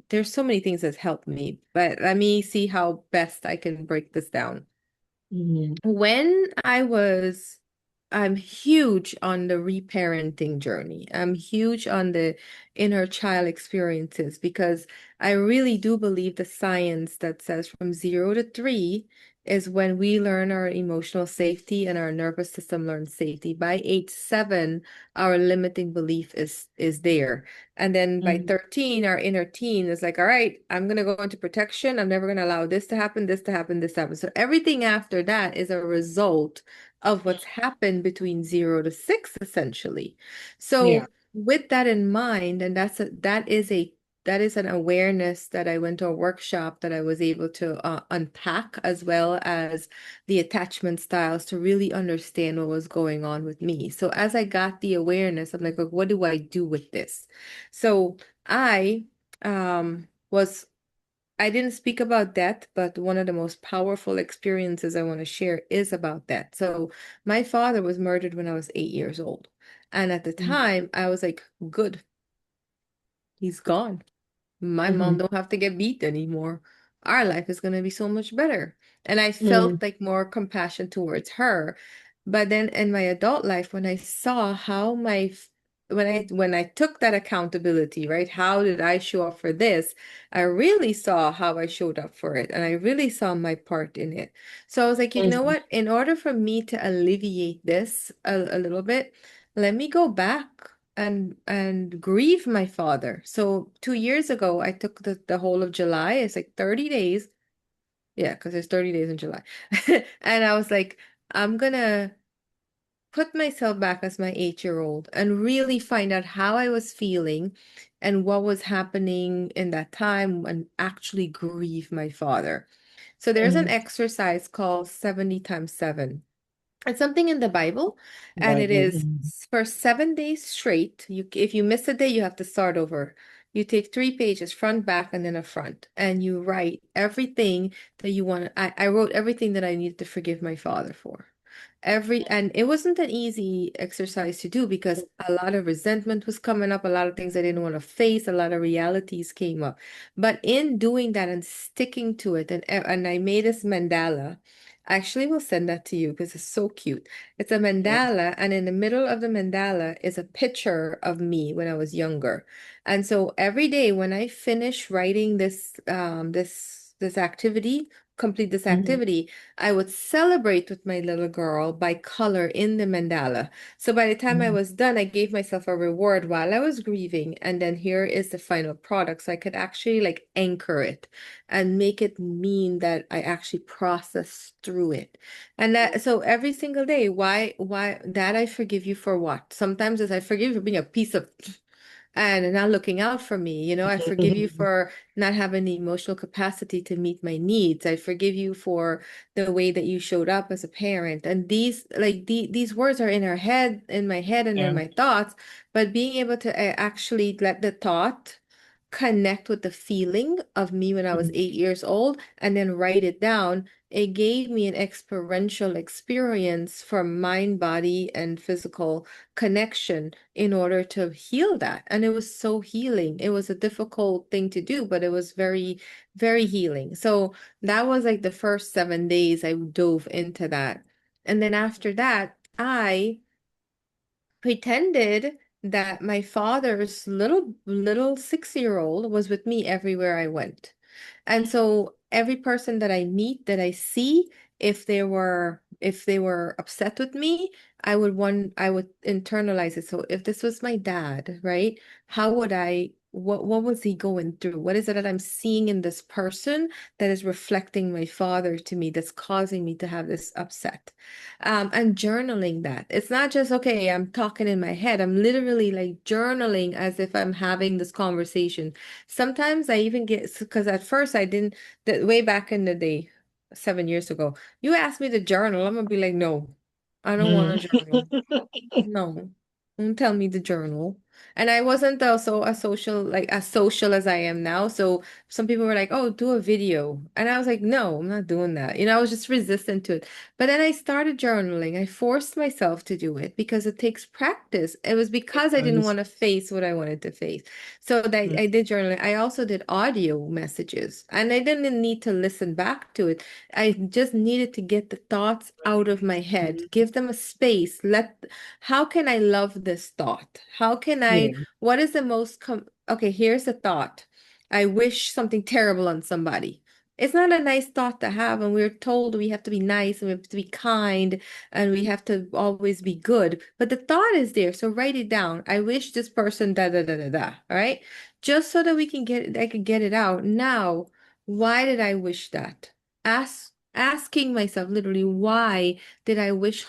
there's so many things that helped me, but let me see how best I can break this down. Mhm. When I'm huge on the reparenting journey. I'm huge on the inner child experiences, because I really do believe the science that says from 0 to 3 is when we learn our emotional safety and our nervous system learns safety. By age 7, our limiting belief is there. And then by Mhm. 13, our inner teen is like, all right, I'm going to go into protection. I'm never going to allow this to happen, this to happen, this to happen. So everything after that is a result of what's happened between 0 to 6, essentially. Yeah. So with that in mind, and that is an awareness that I went to a workshop that I was able to unpack, as well as the attachment styles, to really understand what was going on with me. So as I got the awareness, I'm like, "Okay, what do I do with this?" So I was I didn't speak about death, but one of the most powerful experiences I want to share is about death. So my father was murdered when I was 8 years old. And at the Mhm. time, I was like, good, he's gone. My mom Mhm. don't have to get beat anymore. Our life is going to be so much better. And I Mhm. felt like more compassion towards her. But then in my adult life, when I saw how when I took that accountability, right? How did I show up for this? I really saw how I showed up for it, and I really saw my part in it. So I was like, you know Mhm. what? In order for me to alleviate this a little bit, let me go back and grieve my father. So 2 years ago, I took the whole of July. It's like 30 days. Yeah, because there's 30 days in July. And I was like, I'm gonna put myself back as my 8-year-old and really find out how I was feeling and what was happening in that time, and actually grieve my father. So there's an Mhm. exercise called 70 times 7. It's something in the Bible, and it Bible. is Mhm. for 7 days straight. If you miss a day, you have to start over. You take 3 pages, front, back, and then a front, and you write everything that you want. I wrote everything that I needed to forgive my father for. And it wasn't an easy exercise to do, because a lot of resentment was coming up, a lot of things I didn't want to face, a lot of realities came up. But in doing that and sticking to it, and I made this mandala. I actually will send that to you because it's so cute. It's a Yeah. mandala, and in the middle of the mandala is a picture of me when I was younger. And so every day when I finish writing this activity, complete this Mhm. activity, I would celebrate with my little girl by color in the mandala. So by the time I Mhm. was done, I gave myself a reward while I was grieving. And then here is the final product. So I could actually like anchor it and make it mean that I actually processed through it. And that, so every single day, why that I forgive you for what? Sometimes it's I forgive you for being a piece of and not looking out for me. I forgive you Mhm. for not having the emotional capacity to meet my needs. I forgive you for the way that you showed up as a parent. And these words are in our head, in my head, and in Yeah. my thoughts. But being able to actually let the thought connect with the feeling of me when I was 8 years old and then write it down, it gave me an experiential experience from mind, body, and physical connection in order to heal that. And it was so healing. It was a difficult thing to do, but it was very, very healing. So that was like the first 7 days I dove into that. And then after that, I pretended that my father's little 6-year-old was with me everywhere I went. And so every person that I meet, that I see, if they were upset with me, I would internalize it. So if this was my dad, right? How would I what was he going through? What is it that I'm seeing in this person that is reflecting my father to me that's causing me to have this upset? And journaling that. It's not just, okay, I'm talking in my head. I'm literally like journaling as if I'm having this conversation. Sometimes I even get, because at first I didn't, way back in the day, 7 years ago, you asked me to journal, I'm gonna be like, no, I don't want to journal. No, don't tell me the journal. And I wasn't also a social, like as social as I am now. So some people were like, oh, do a video. And I was like, no, I'm not doing that. I was just resistant to it. But then I started journaling. I forced myself to do it because it takes practice. It was because I didn't want to face what I wanted to face. So that I did journaling. I also did audio messages and I didn't need to listen back to it. I just needed to get the thoughts out of my head, give them a space, how can I love this thought? Yeah. What is the most, okay, here's a thought. I wish something terrible on somebody. It's not a nice thought to have, and we're told we have to be nice and we have to be kind and we have to always be good. But the thought is there, so write it down. I wish this person da da da da da, all right? Just so that I could get it out. Now, why did I wish that? Asking myself literally, why do I wish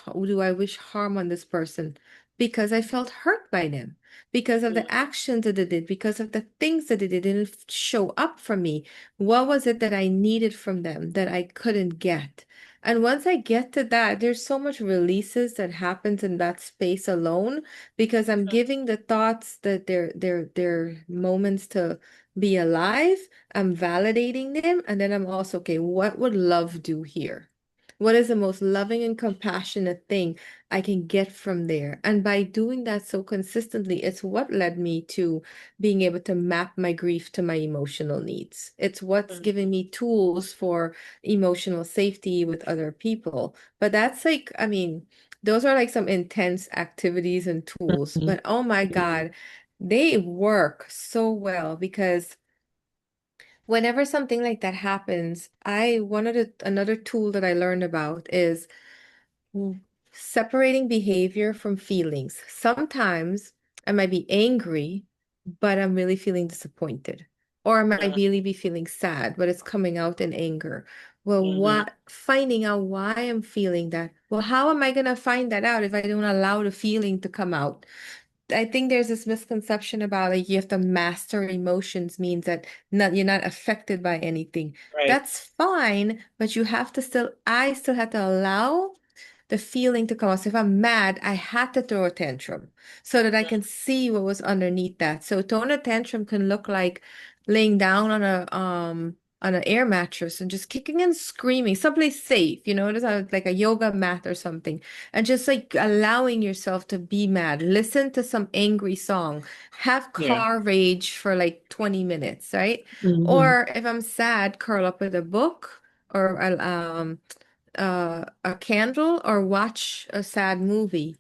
harm on this person? Because I felt hurt by them, because of the actions that they did, because of the things that they didn't show up for me. What was it that I needed from them that I couldn't get? And once I get to that, there's so much releases that happens in that space alone because I'm giving the thoughts that they're moments to be alive. I'm validating them, and then I'm also, okay, what would love do here? What is the most loving and compassionate thing I can get from there? And by doing that so consistently, it's what led me to being able to map my grief to my emotional needs. It's what's giving me tools for emotional safety with other people. But that's like, I mean, those are like some intense activities and tools, but oh my God, they work so well because whenever something like that happens, another tool that I learned about is mm, separating behavior from feelings. Sometimes I might be angry, but I'm really feeling disappointed. Or I might really be feeling sad, but it's coming out in anger. Well, finding out why I'm feeling that. Well, how am I gonna find that out if I don't allow the feeling to come out? I think there's this misconception about like you have to master emotions means that you're not affected by anything. Right. That's fine, but I still have to allow the feeling to come out. So if I'm mad, I had to throw a tantrum so that I can see what was underneath that. So throwing a tantrum can look like laying down on an air mattress and just kicking and screaming, someplace safe, just like a yoga mat or something, and just like allowing yourself to be mad. Listen to some angry song, have Yeah. car rage for like 20 minutes, right? Mm-hmm. Or if I'm sad, curl up with a book or a candle or watch a sad movie,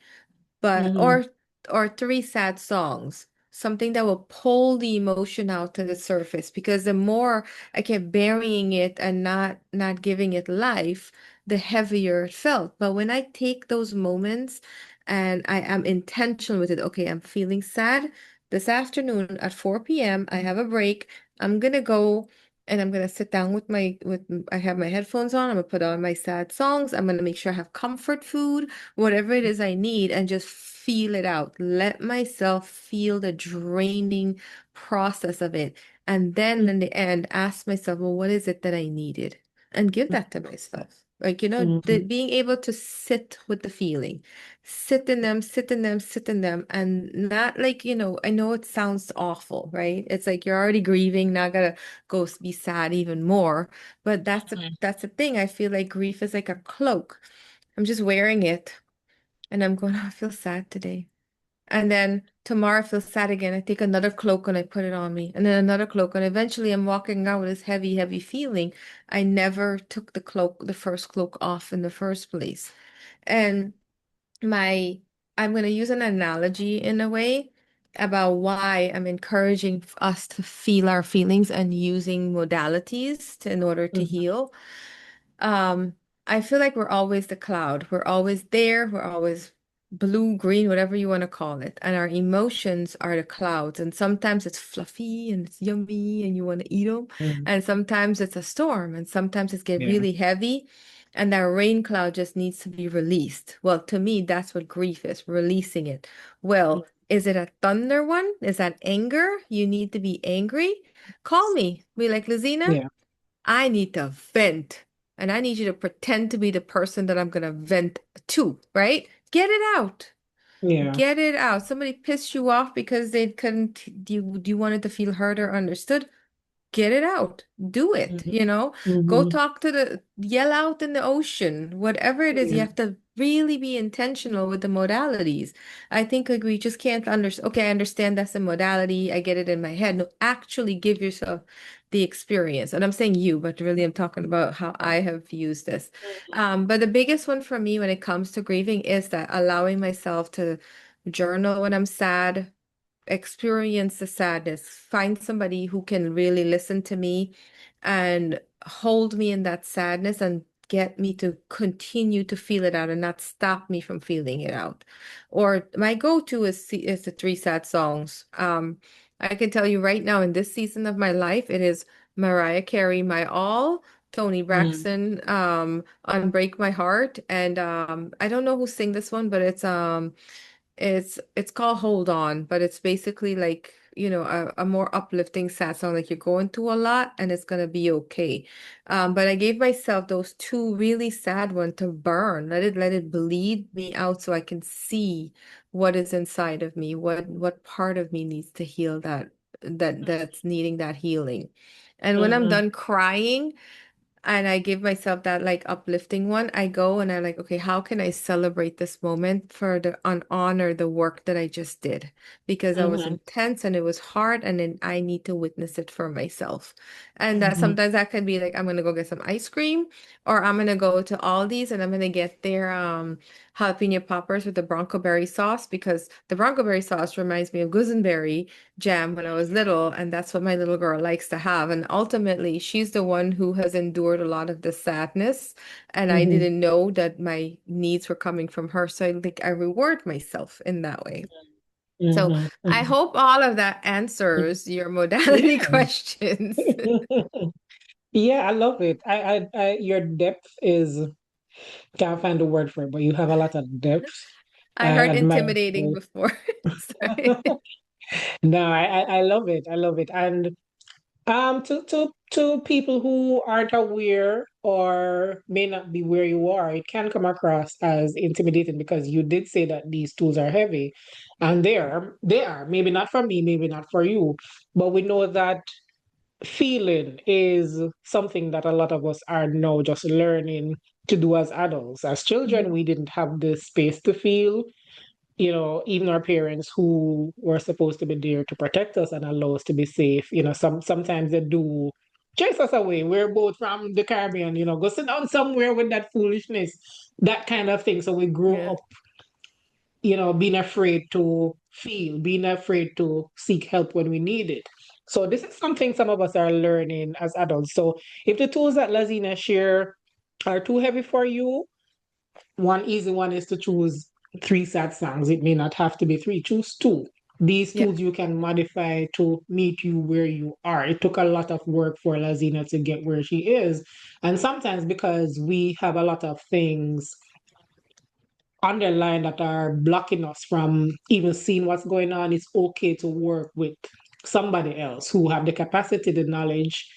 but Mm-hmm. or three sad songs, something that will pull the emotion out to the surface. Because the more I kept burying it and not giving it life, the heavier it felt. But when I take those moments and I am intentional with it, okay, I'm feeling sad this afternoon at 4 p.m. I have a break. I'm gonna go and I'm gonna sit down with I have my headphones on. I'm gonna put on my sad songs. I'm gonna make sure I have comfort food, whatever it is I need, and just feel it out. Let myself feel the draining process of it. And then in the end, ask myself, well, what is it that I needed? And give that to myself. Like, you know, Mm-hmm. being able to sit with the feeling, sit in them, sit in them, sit in them, and not like, you know, I know it sounds awful, right? It's like you're already grieving, now gotta go be sad even more. But that's the thing. I feel like grief is like a cloak. I'm just wearing it and I'm going, oh, I feel sad today. And then tomorrow I feel sad again. I take another cloak and I put it on me, and then another cloak. And eventually I'm walking out with this heavy, heavy feeling. I never took the first cloak off in the first place. And my, I'm going to use an analogy in a way about why I'm encouraging us to feel our feelings and using modalities in order to Mm-hmm. heal. Um, I feel like we're always the cloud. We're always there. We're always blue, green, whatever you want to call it. And our emotions are the clouds. And sometimes it's fluffy and it's yummy and you want to eat them. Mm-hmm. And sometimes it's a storm and sometimes it's get Yeah. really heavy. And that rain cloud just needs to be released. Well, to me, that's what grief is, releasing it. Well, is it a thunder one? Is that anger? You need to be angry? Call me. Be like, Lazina, Yeah. I need to vent. And I need you to pretend to be the person that I'm going to vent to, right? Get it out. Yeah. Get it out. Somebody pissed you off because they couldn't, you wanted to feel heard or understood. Get it out. Do it, Mm-hmm. you know? Go Mm-hmm. talk to yell out in the ocean. Whatever it is, you Yeah. have to really be intentional with the modalities. I think like we just can't understand. Okay, I understand that's a modality. I get it in my head. No, actually give yourself the experience. And I'm saying you, but really I'm talking about how I have used this. But the biggest one for me when it comes to grieving is that allowing myself to journal when I'm sad, experience the sadness, find somebody who can really listen to me and hold me in that sadness and get me to continue to feel it out and not stop me from feeling it out. Or my go-to is the three sad songs. I can tell you right now in this season of my life, it is Mariah Carey, My All, Tony Mm-hmm. Braxton, Unbreak My Heart, and I don't know who sing this one, but it's called Hold On, but it's basically like, you know, a more uplifting sad song, like you're going through a lot and it's gonna be okay. But I gave myself those two really sad ones to burn. Let it bleed me out so I can see what is inside of me, what part of me needs to heal that's needing that healing. And when I'm Mm-hmm. done crying, and I give myself that like uplifting one, I go and I'm like, okay, how can I celebrate this moment for the honor the work that I just did? Because I was Mm-hmm. intense and it was hard, and then I need to witness it for myself. And that Mm-hmm. sometimes that could be like, I'm gonna go get some ice cream, or I'm gonna go to Aldi's and I'm gonna get their jalapeno poppers with the Bronco berry sauce, because the Bronco berry sauce reminds me of gooseberry jam when I was little, and that's what my little girl likes to have. And ultimately, she's the one who has endured a lot of the sadness, and I Mm-hmm. didn't know that my needs were coming from her. So I think I reward myself in that way. So Mm-hmm. I Mm-hmm. hope all of that answers your modality Yeah. questions. Yeah, I love it. Your depth is, can't find the word for it, but you have a lot of depth. I I heard admire intimidating it. before. Sorry. No, I love it. I love it. And to people who aren't aware or may not be where you are, it can come across as intimidating because you did say that these tools are heavy, and they are maybe not for me, maybe not for you, but we know that feeling is something that a lot of us are now just learning to do as adults. As children, Mhm. we didn't have the space to feel. Even our parents who were supposed to be there to protect us and allow us to be safe, sometimes they do chase us away. We're both from the Caribbean, go sit down somewhere with that foolishness, that kind of thing. So we grow Yeah. up, being afraid to feel, being afraid to seek help when we need it. So this is something some of us are learning as adults. So if the tools that Lazina share are too heavy for you, one easy one is to choose three sad songs. It may not have to be three, choose two. These Yeah. tools you can modify to meet you where you are. It took a lot of work for Lazina to get where she is. And sometimes because we have a lot of things underlying that are blocking us from even seeing what's going on, it's okay to work with somebody else who have the capacity, the knowledge,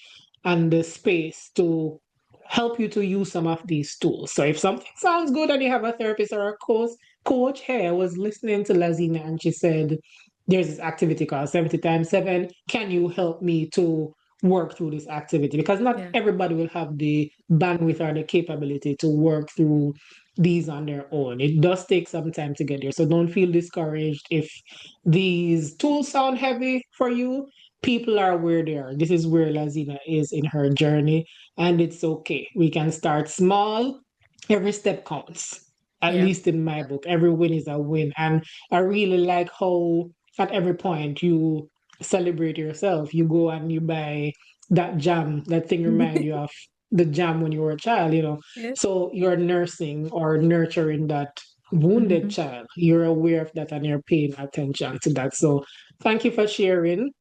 and the space to help you to use some of these tools. So if something sounds good and you have a therapist or a coach, hey, I was listening to Laziena and she said, there's this activity called 70 times 7. Can you help me to work through this activity? Because not Yeah. everybody will have the bandwidth or the capability to work through these on their own. It does take some time to get there. So don't feel discouraged if these tools sound heavy for you. People are where they are. This is where Laziena is in her journey, and it's okay. We can start small. Every step counts. At Yeah. least in my book, every win is a win. And I really like how at every point you celebrate yourself. You go and you buy that jam. That thing remind you of the jam when you were a child, you know. Yeah. So you're nursing or nurturing that wounded Mhm. child. You're aware of that and you're paying attention to that. So thank you for sharing.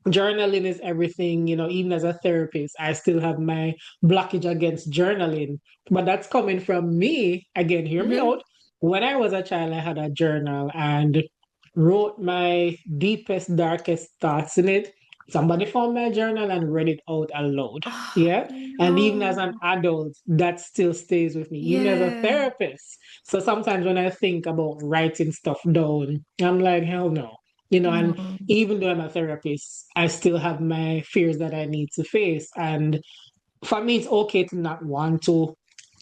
Journaling is everything, you know, even as a therapist, I still have my blockage against journaling. But that's coming from me. Again, hear me Mhm. out. When I was a child, I had a journal and wrote my deepest, darkest thoughts in it. Somebody found my journal and read it out aloud. Oh, Yeah. And even as an no. adult, that still stays with me, even as a Yeah. therapist. So sometimes when I think about writing stuff down, I'm like, hell no. You know, and No. even though I'm a therapist, I still have my fears that I need to face. And for me, it's okay to not want to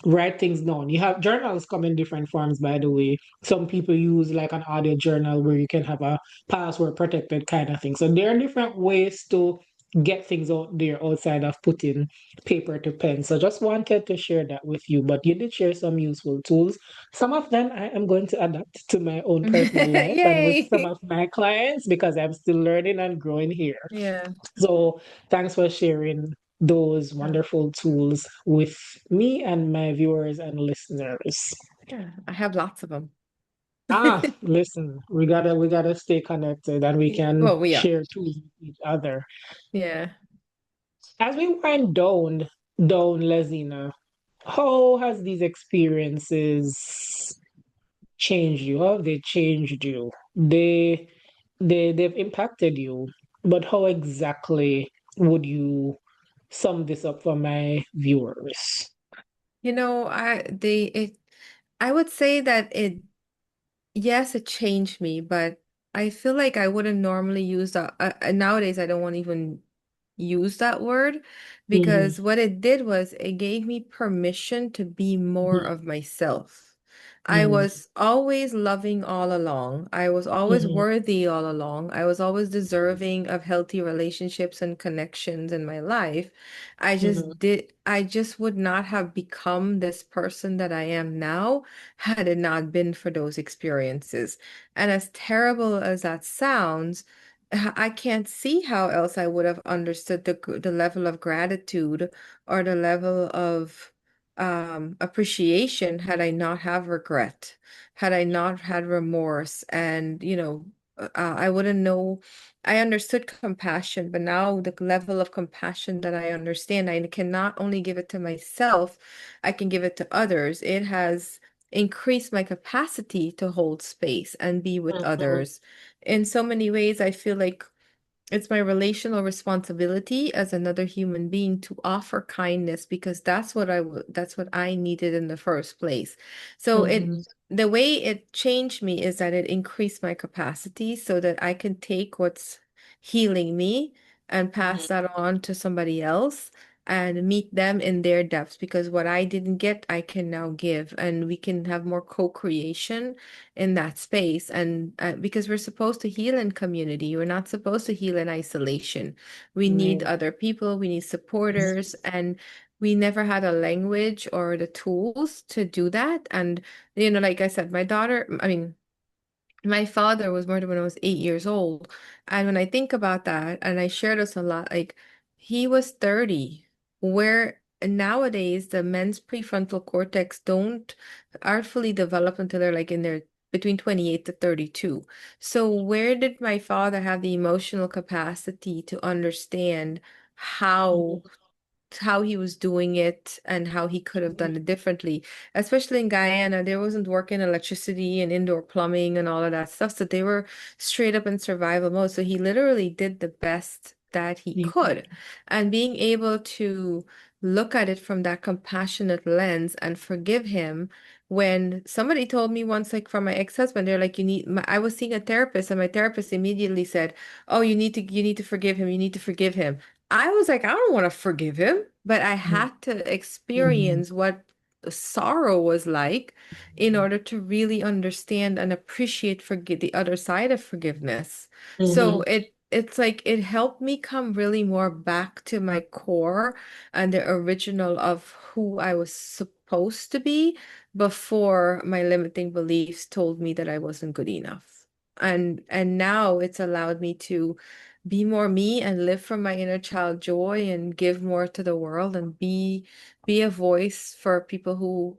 write things down. You have journals come in different forms, by the way. Some people use like an audio journal where you can have a password protected kind of thing. So there are different ways to get things out there outside of putting paper to pen. So just wanted to share that with you. But you did share some useful tools. Some of them I am going to adapt to my own personal life and with some Yay. of my clients because I'm still learning and growing here. Yeah. So thanks for sharing those wonderful tools with me and my viewers and listeners. Yeah. I have lots of them. Listen, we gotta stay connected and we can Well, we are. share tools with each other. Yeah. As we wind down, Lazina, how has these experiences changed you? How have they changed you? They've impacted you, but how exactly would you sum this up for my viewers? I would say that yes, it changed me, but I feel like I wouldn't normally use that. Nowadays, I don't want to even use that word Mhm, because what it did was it gave me permission to be more mhm, of myself. I mhm, was always loving all along. I was always mhm, worthy all along. I was always deserving of healthy relationships and connections in my life. mhm, I just would not have become this person that I am now had it not been for those experiences. And as terrible as that sounds, I can't see how else I would have understood the level of gratitude or the level of appreciation had I not have regret, had I not had remorse, and I wouldn't know. I understood compassion, but now the level of compassion that I understand, I can not only give it to myself, I can give it to others. It has increased my capacity to hold space and be with mhm, others in so many ways. I feel like it's my relational responsibility as another human being to offer kindness because that's what I needed in the first place. So mhm, the way it changed me is that it increased my capacity so that I can take what's healing me and pass mhm, that on to somebody else and meet them in their depths because what I didn't get, I can now give, and we can have more co-creation in that space. And because we're supposed to heal in community, we're not supposed to heal in isolation. We need right. other people, we need supporters, and we never had a language or the tools to do that. And, like I said, my father was murdered when I was 8 years old. And when I think about that, and I share this a lot, like he was 30, where nowadays the men's prefrontal cortex don't aren't fully developed until they're like in their between 28 to 32. So where did my father have the emotional capacity to understand how Mhm, how he was doing it and how he could have done it differently. Especially in Guyana, there wasn't working electricity and indoor plumbing and all of that stuff. So they were straight up in survival mode. So he literally did the best that he mhm, could. And being able to look at it from that compassionate lens and forgive him. When somebody told me once, like from my ex-husband, they're like, I was seeing a therapist, and my therapist immediately said, "Oh, you need to forgive him. You need to forgive him." I was like, I don't want to forgive him, but I had to Mhm. experience what sorrow was like in order to really understand and appreciate forgive the other side of forgiveness. So Mhm. it's like it helped me come really more back to my core and the original of who I was supposed to be before my limiting beliefs told me that I wasn't good enough. And now it's allowed me to be more me and live from my inner child joy and give more to the world and be a voice for people who,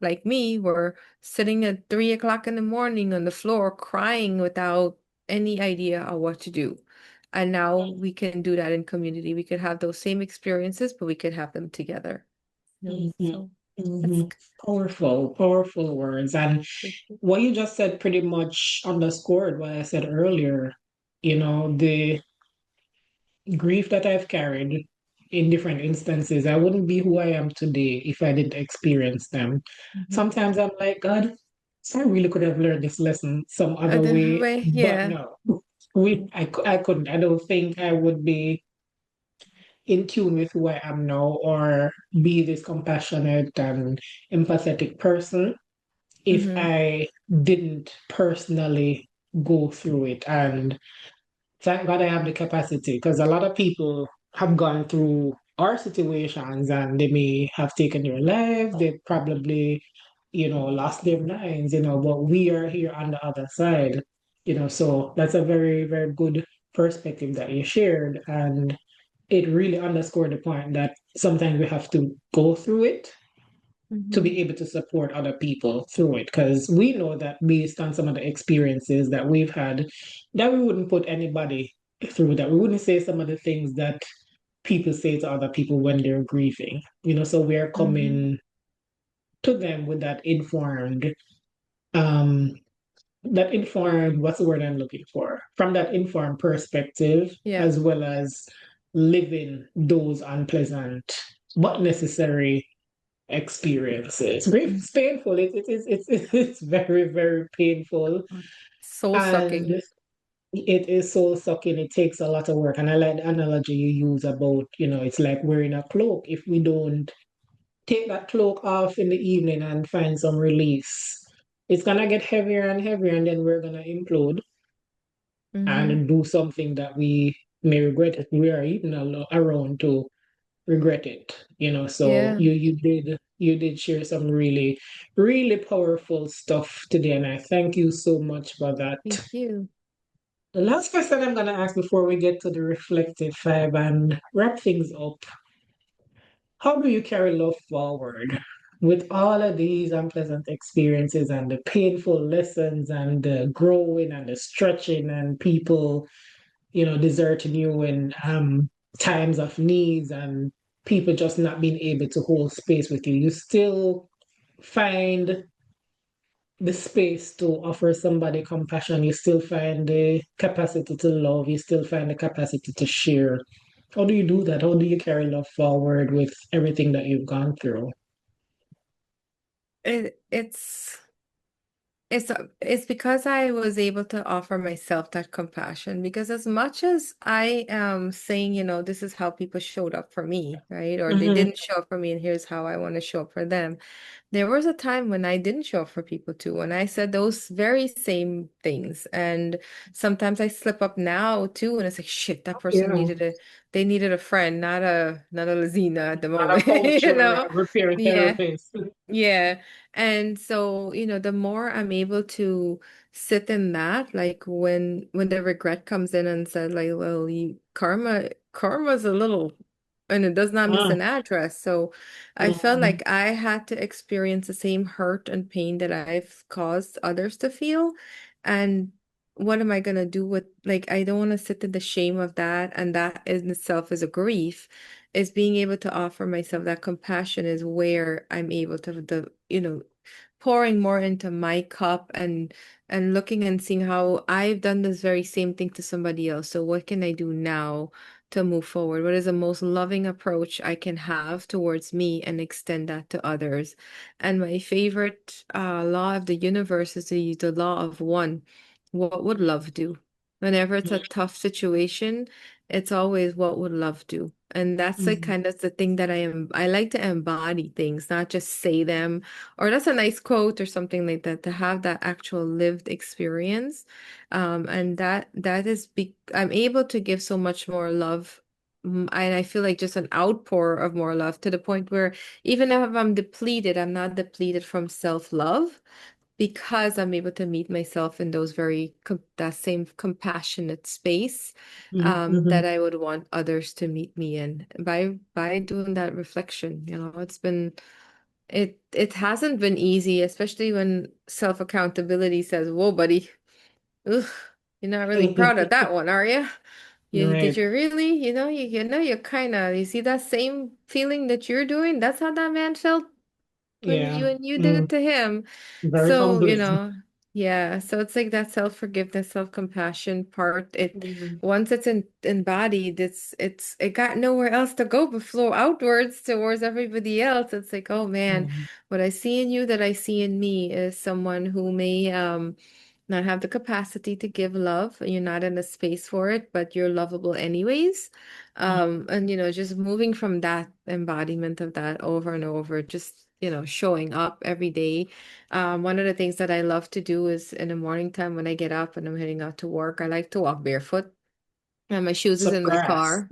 like me, were sitting at 3 o'clock in the morning on the floor crying without any idea of what to do. And now we can do that in community. We could have those same experiences, but we could have them together. Mhm. So that's Mhm. Powerful, powerful words. And good. what you just said pretty much underscored what I said earlier. The grief that I've carried in different instances, I wouldn't be who I am today if I didn't experience them. Mhm. Sometimes I'm like, God, I really could have learned this lesson some A other different way, way, but yeah. no, I couldn't. I don't think I would be in tune with who I am now or be this compassionate and empathetic person if Hmm. I didn't personally go through it. And thank God I have the capacity because a lot of people have gone through our situations and they may have taken their lives, they probably, lost their lives, but we are here on the other side, so that's a very, very good perspective that you shared. And it really underscored the point that sometimes we have to go through it to Hmm. be able to support other people through it because we know that based on some of the experiences that we've had that we wouldn't put anybody through that we wouldn't say some of the things that people say to other people when they're grieving, so we're Hmm. coming to them with um that informed, what's the word I'm looking for, from that informed perspective, Yeah. as well as living those unpleasant but necessary experiences. Grief Mm. is painful. It's very, very painful. Soul sucking. And it is soul sucking. It takes a lot of work. And I like the analogy you use about, it's like wearing a cloak. If we don't take that cloak off in the evening and find some release, it's gonna get heavier and heavier, and then we're gonna implode Hmm. and do something that we may regret if we are even around to regret it. So Yeah. you did share some really, really powerful stuff today, and I thank you so much for that. Thank you. The last question I'm gonna ask before we get to the reflective five and wrap things up: how do you carry love forward with all of these unpleasant experiences and the painful lessons and the growing and the stretching and people, deserting you in times of needs and people just not being able to hold space with you? You still find the space to offer somebody compassion. You still find the capacity to love. You still find the capacity to share. How do you do that? How do you carry love forward with everything that you've gone through? It, it's it's because I was able to offer myself that compassion, because as much as I am saying, this is how people showed up for me, right? Or they Mm-hmm. didn't show up for me and here's how I want to show up for them. There was a time when I didn't show up for people too, and I said those very same things. And sometimes I slip up now too, and it's like, shit, that person Yeah, they needed a friend, not a Lazina at the not a moment, coach or a you know? repair Yeah. therapist. Yeah. And so, the more I'm able to sit in that, like when the regret comes in and said like, well, karma's a little, and it does not miss Ah, an address. So I felt mhm. like I had to experience the same hurt and pain that I've caused others to feel. And what am I gonna do with, like, I don't want to sit in the shame of that, and that in itself is a grief. Is being able to offer myself that compassion is where I'm able to pouring more into my cup and looking and seeing how I've done this very same thing to somebody else. So what can I do now to move forward? What is the most loving approach I can have towards me and extend that to others? And my favorite law of the universe is the law of one. What would love do? Whenever it's a tough situation, it's always what would love do? And that's like Mhm. kind of the thing that I like to embody things, not just say them, or that's a nice quote or something like that, to have that actual lived experience. And that is I'm able to give so much more love. And I feel like just an outpour of more love to the point where even if I'm depleted, I'm not depleted from self-love because I'm able to meet myself in those that same compassionate space Mhm. that I would want others to meet me in by doing that reflection. It hasn't been easy, especially when self-accountability says, "Whoa, buddy, ugh, you're not really proud of Mhm. that one, are you? Did Right. you really? You kind of you see that same feeling that you're doing? That's how that man felt Yeah. when you did Mm. it to him." Very So, humbling. yeah. So it's like that self-forgiveness, self-compassion part. Mhm. Once it's embodied, it got nowhere else to go but flow outwards towards everybody else. It's like, oh man, Mhm. what I see in you that I see in me is someone who may not have the capacity to give love. You're not in a space for it, but you're lovable anyways. And just moving from that embodiment of that over and over, just showing up every day. One of the things that I love to do is in the morning time when I get up and I'm heading out to work, I like to walk barefoot. And my shoes is Some in the grass. car.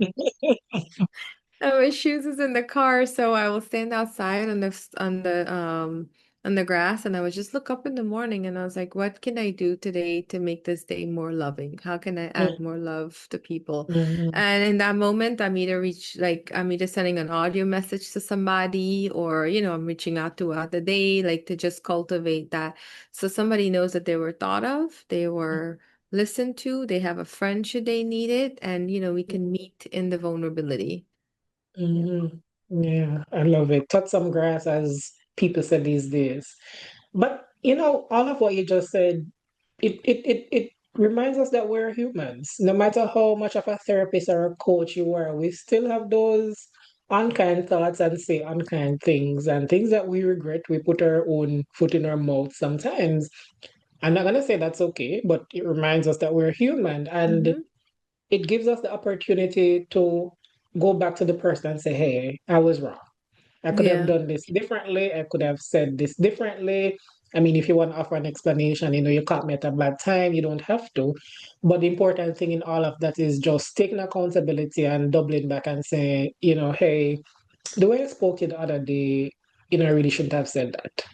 And my shoes is in the car, so I will stand outside on the grass, and I would just look up in the morning, and I was like, what can I do today to make this day more loving? How can I add more love to people? Mhm. And in that moment, I'm either sending an audio message to somebody, or I'm reaching out throughout the day, like to just cultivate that, so somebody knows that they were thought of, they were listened to, they have a friend should they need it, and we can meet in the vulnerability. Yeah. Hmm. Yeah, I love it. Touch some grass, as people say these days. But all of what you just said, it reminds us that we're humans. No matter how much of a therapist or a coach you are, we still have those unkind thoughts and say unkind things and things that we regret. We put our own foot in our mouth sometimes. I'm not gonna say that's okay, but it reminds us that we're human, and Mm-hmm. it gives us the opportunity to go back to the person and say, hey, I was wrong. I could have Yeah. done this differently. I could have said this differently. I mean, if you want to offer an explanation, you caught me at a bad time, you don't have to. But the important thing in all of that is just taking accountability and doubling back and saying, hey, the way I spoke to you the other day, I really shouldn't have said that.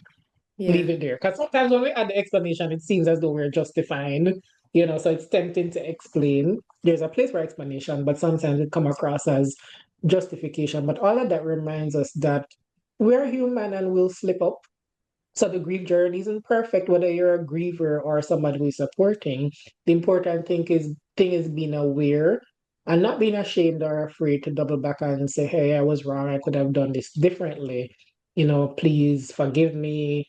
Leave Yeah. it there. Because sometimes when we add the explanation, it seems as though we're justifying, so it's tempting to explain. There's a place for explanation, but sometimes it come across as justification. But all of that reminds us that we're human and we'll slip up. So the grief journey isn't perfect, whether you're a griever or somebody who's supporting. The important thing is being aware and not being ashamed or afraid to double back and say, hey, I was wrong. I could have done this differently. Please forgive me.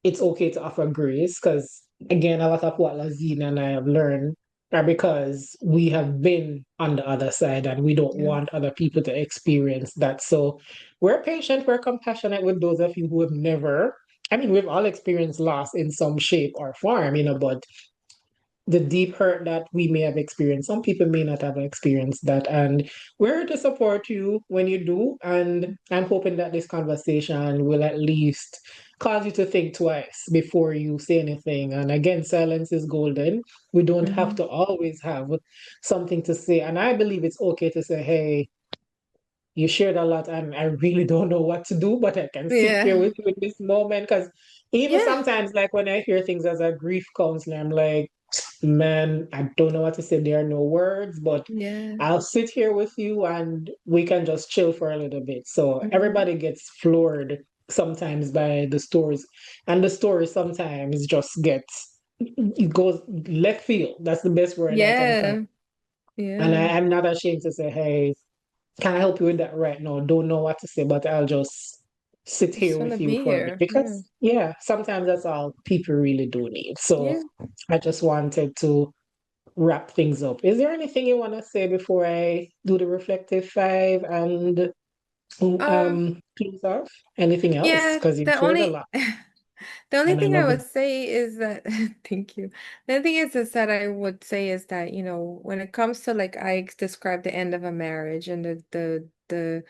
It's okay to offer grace because, again, a lot of what Laziena and I have learned are because we have been on the other side and we don't Yeah. want other people to experience that. So we're patient, we're compassionate with those of you who have never. I mean, we've all experienced loss in some shape or form, but the deep hurt that we may have experienced. Some people may not have experienced that. And we're here to support you when you do. And I'm hoping that this conversation will at least cause you to think twice before you say anything. And again, silence is golden. We don't have Mm-hmm. to always have something to say. And I believe it's okay to say, hey, you shared a lot and I really don't know what to do, but I can sit here Yeah. with you in this moment. Because even Yeah. sometimes, like when I hear things as a grief counselor, I'm like, man, I don't know what to say. There are no words, but Yeah. I'll sit here with you and we can just chill for a little bit. So Mm-hmm. everybody gets floored sometimes by the stories. And the story sometimes just gets, it goes left field. That's the best word I can find. Yeah. And Yeah. I'm not ashamed to say, hey, can I help you with that right now? Don't know what to say, but I'll just sit Just here want to with you be for a bit. here. Yeah. Because, yeah, sometimes that's all people really do need. So Yeah. I just wanted to wrap things up. Is there anything you want to say before I do the reflective five and Um, close off? Anything else? yeah, Because you've the shared a only lot, the only and I thing I love would it. say is that thank you. The only thing is that I would say is that, when it comes to like I described the end of a marriage and the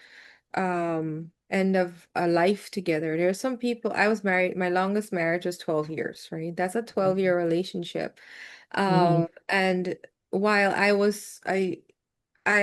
end of a life together. There are some people I was married, my longest marriage was 12 years, right? That's a 12-year relationship. Mm-hmm. And while I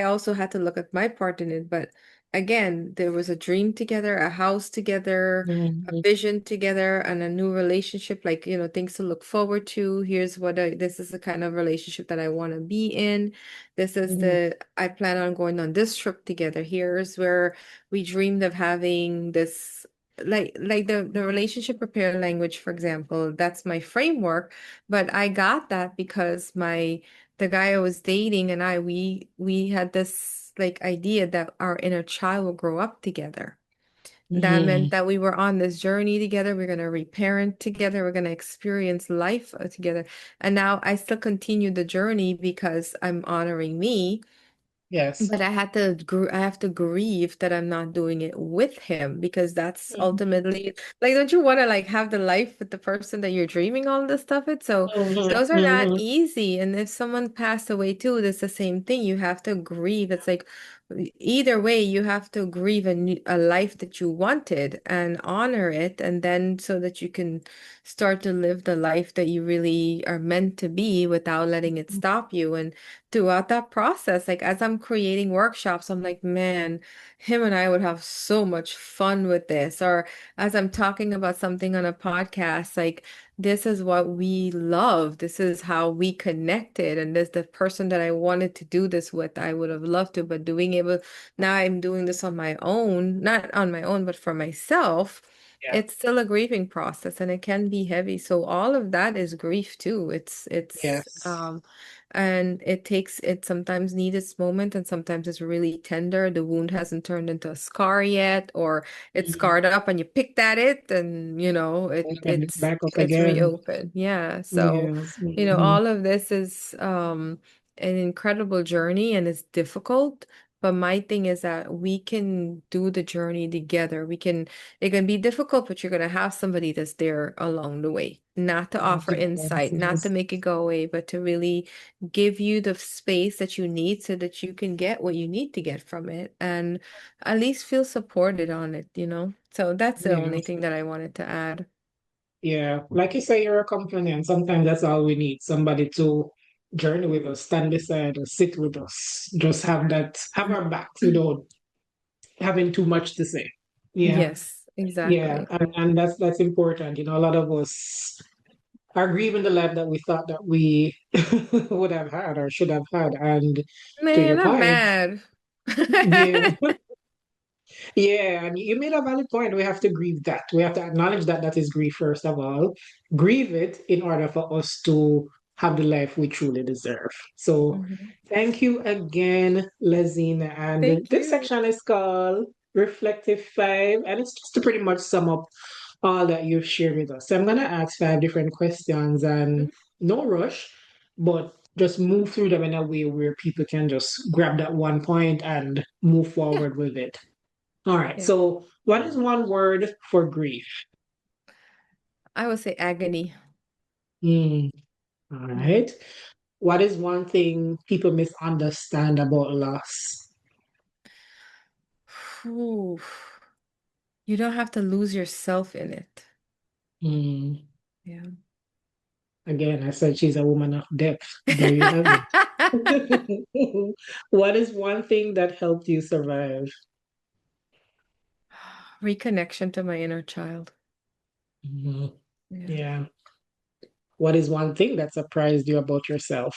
also had to look at my part in it, but again, there was a dream together, a house together, a Mm-hmm. vision together, and a new relationship, like, things to look forward to. This is the kind of relationship that I want to be in. I plan on going on this trip together. Here's where we dreamed of having this, like the relationship repair language, for example, that's my framework, but I got that because the guy I was dating and we had this like idea that our inner child will grow up together. That Mm-hmm. meant that we were on this journey together. We're gonna reparent together. We're gonna experience life together. And now I still continue the journey because I'm honoring me. Yes. But I have to grieve that I'm not doing it with him because that's ultimately like, don't you want to like have the life with the person that you're dreaming all this stuff with? So Mm-hmm. those are not Mm-hmm. easy. And if someone passed away too, it's the same thing. You have to grieve. It's like either way, you have to grieve a life that you wanted and honor it, and then so that you can start to live the life that you really are meant to be without letting it stop you. And throughout that process, like as I'm creating workshops, I'm like, man, him and I would have so much fun with this. Or as I'm talking about something on a podcast, like this is what we love. This is how we connected. And this the person that I wanted to do this with, I would have loved to, but now I'm doing this on my own, not on my own, but for myself. Yeah. It's still a grieving process and it can be heavy. So all of that is grief too. Yes. And it sometimes needs its moment and sometimes it's really tender. The wound hasn't turned into a scar yet, or it's Mhm. scarred up and you picked at it and Open it back up it's again. reopened. Yeah. So, Yes. Mm-hmm. all of this is an incredible journey and it's difficult. But my thing is that we can do the journey together. It can be difficult, but you're going to have somebody that's there along the way, not to offer insight, not to Yes. make it go away, but to really give you the space that you need so that you can get what you need to get from it and at least feel supported on it. So that's the only Yes. thing that I wanted to add. Yeah, like you say, you're a companion. Sometimes that's all we need. Somebody to journey with us, stand beside us, sit with us, just have our backs without having too much to say. Yeah, Yes, yeah, exactly. and that's important. A lot of us are grieving the life that we thought that we would have had or should have had. And to your Man, I'm point, mad. yeah, yeah, and you made a valid point. We have to grieve that. We have to acknowledge that that is grief, first of all. Grieve it in order for us to have the life we truly deserve. So, Mhm. thank you again, Lazina. And Thank this you. section is called Reflective Five, and it's just to pretty much sum up all that you've shared with us. So, I'm going to ask five different questions and Mhm. no rush, but just move through them in a way where people can just grab that one point and move Yeah, forward with it. All right. yeah. So, what is one word for grief? I would say agony. Hmm. All Yeah. right. What is one thing people misunderstand about loss? Ooh. You don't have to lose yourself in it. Hmm. Yeah. Again, I said she's a woman of depth. There you have it. What is one thing that helped you survive? Reconnection to my inner child. Hmm. Yeah. Yeah. What is one thing that surprised you about yourself?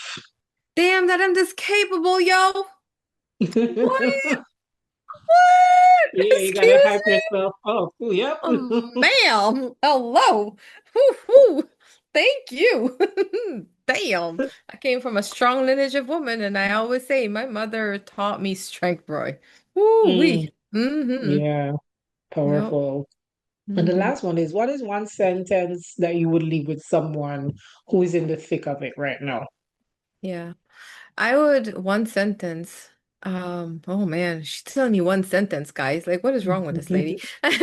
Damn, that I'm this capable, yo. What? Yeah, What? you gotta Excuse hype me? yourself up. Yep. Ma'am. Hello. Whoo, whoo. Thank you. Damn. I came from a strong lineage of women, and I always say my mother taught me strength, boy. Woo Mm, wee. Mm-hmm. yeah, Yep. powerful. And the Mm-hmm. last one is, what is one sentence that you would leave with someone who is in the thick of it right now? Yeah. I would one sentence. Oh man, she's telling me one sentence, guys. Like, what is wrong with this lady? Let's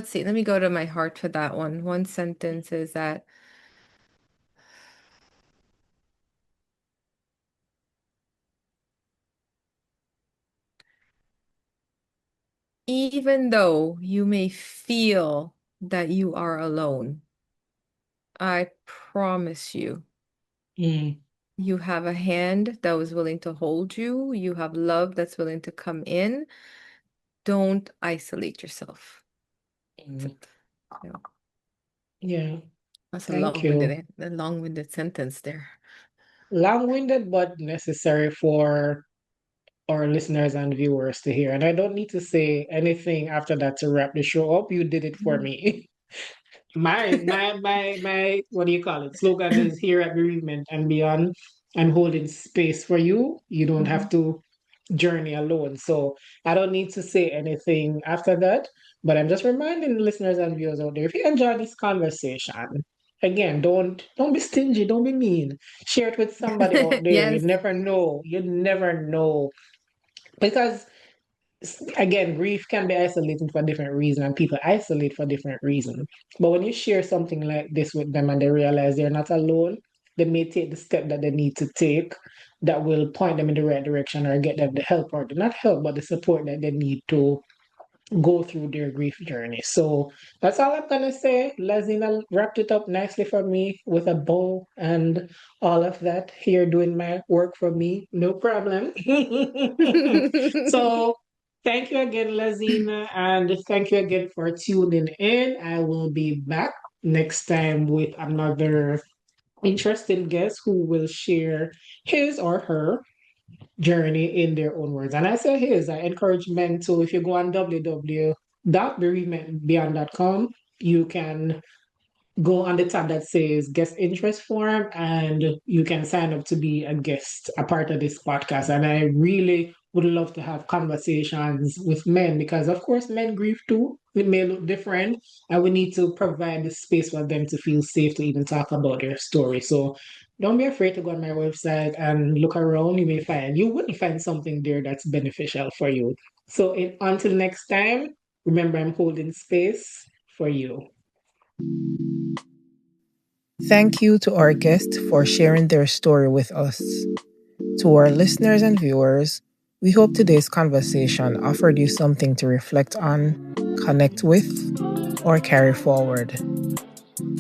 see. Let me go to my heart for that one. One sentence is that even though you may feel that you are alone, I promise you, Mm, you have a hand that was willing to hold you. You have love that's willing to come in. Don't isolate yourself. That's mm. it. Yeah. Yeah, That's thank you. a long-winded sentence there. Long-winded, but necessary for our listeners and viewers to hear. And I don't need to say anything after that to wrap the show up. You did it for Mhm. me. My what do you call it? Slogan is here at Bereavement and Beyond. I'm holding space for you. You don't have Mhm. to journey alone. So I don't need to say anything after that. But I'm just reminding the listeners and viewers out there, if you enjoy this conversation, again, don't be stingy, don't be mean. Share it with somebody out there. You Yes. never know. You never know. Because again, grief can be isolating for different reasons, and people isolate for different reasons. But when you share something like this with them and they realize they're not alone, they may take the step that they need to take that will point them in the right direction or get them the help or not help, but the support that they need to go through their grief journey. So that's all I'm gonna say. Lazina wrapped it up nicely for me with a bow and all of that. Here doing my work for me, no problem. So thank you again, Lazina, and thank you again for tuning in. I will be back next time with another interesting guest who will share his or her journey in their own words. And I say his, I encourage men to, if you go on www.bereavementbeyond.com, you can go on the tab that says guest interest form and you can sign up to be a guest, a part of this podcast. And I really would love to have conversations with men because, of course, men grieve too. It may look different, and we need to provide the space for them to feel safe to even talk about their story. So don't be afraid to go on my website and look around. You will find something there that's beneficial for you. So until next time, remember I'm holding space for you. Thank you to our guest for sharing their story with us. To our listeners and viewers, we hope today's conversation offered you something to reflect on, connect with, or carry forward.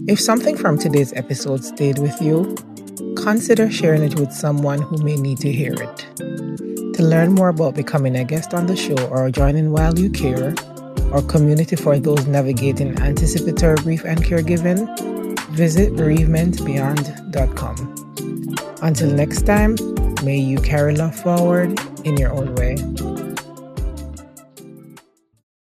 If something from today's episode stayed with you, consider sharing it with someone who may need to hear it. To learn more about becoming a guest on the show or joining While You Care, our community for those navigating anticipatory grief and caregiving, visit bereavementbeyond.com. Until next time, may you carry love forward in your own way.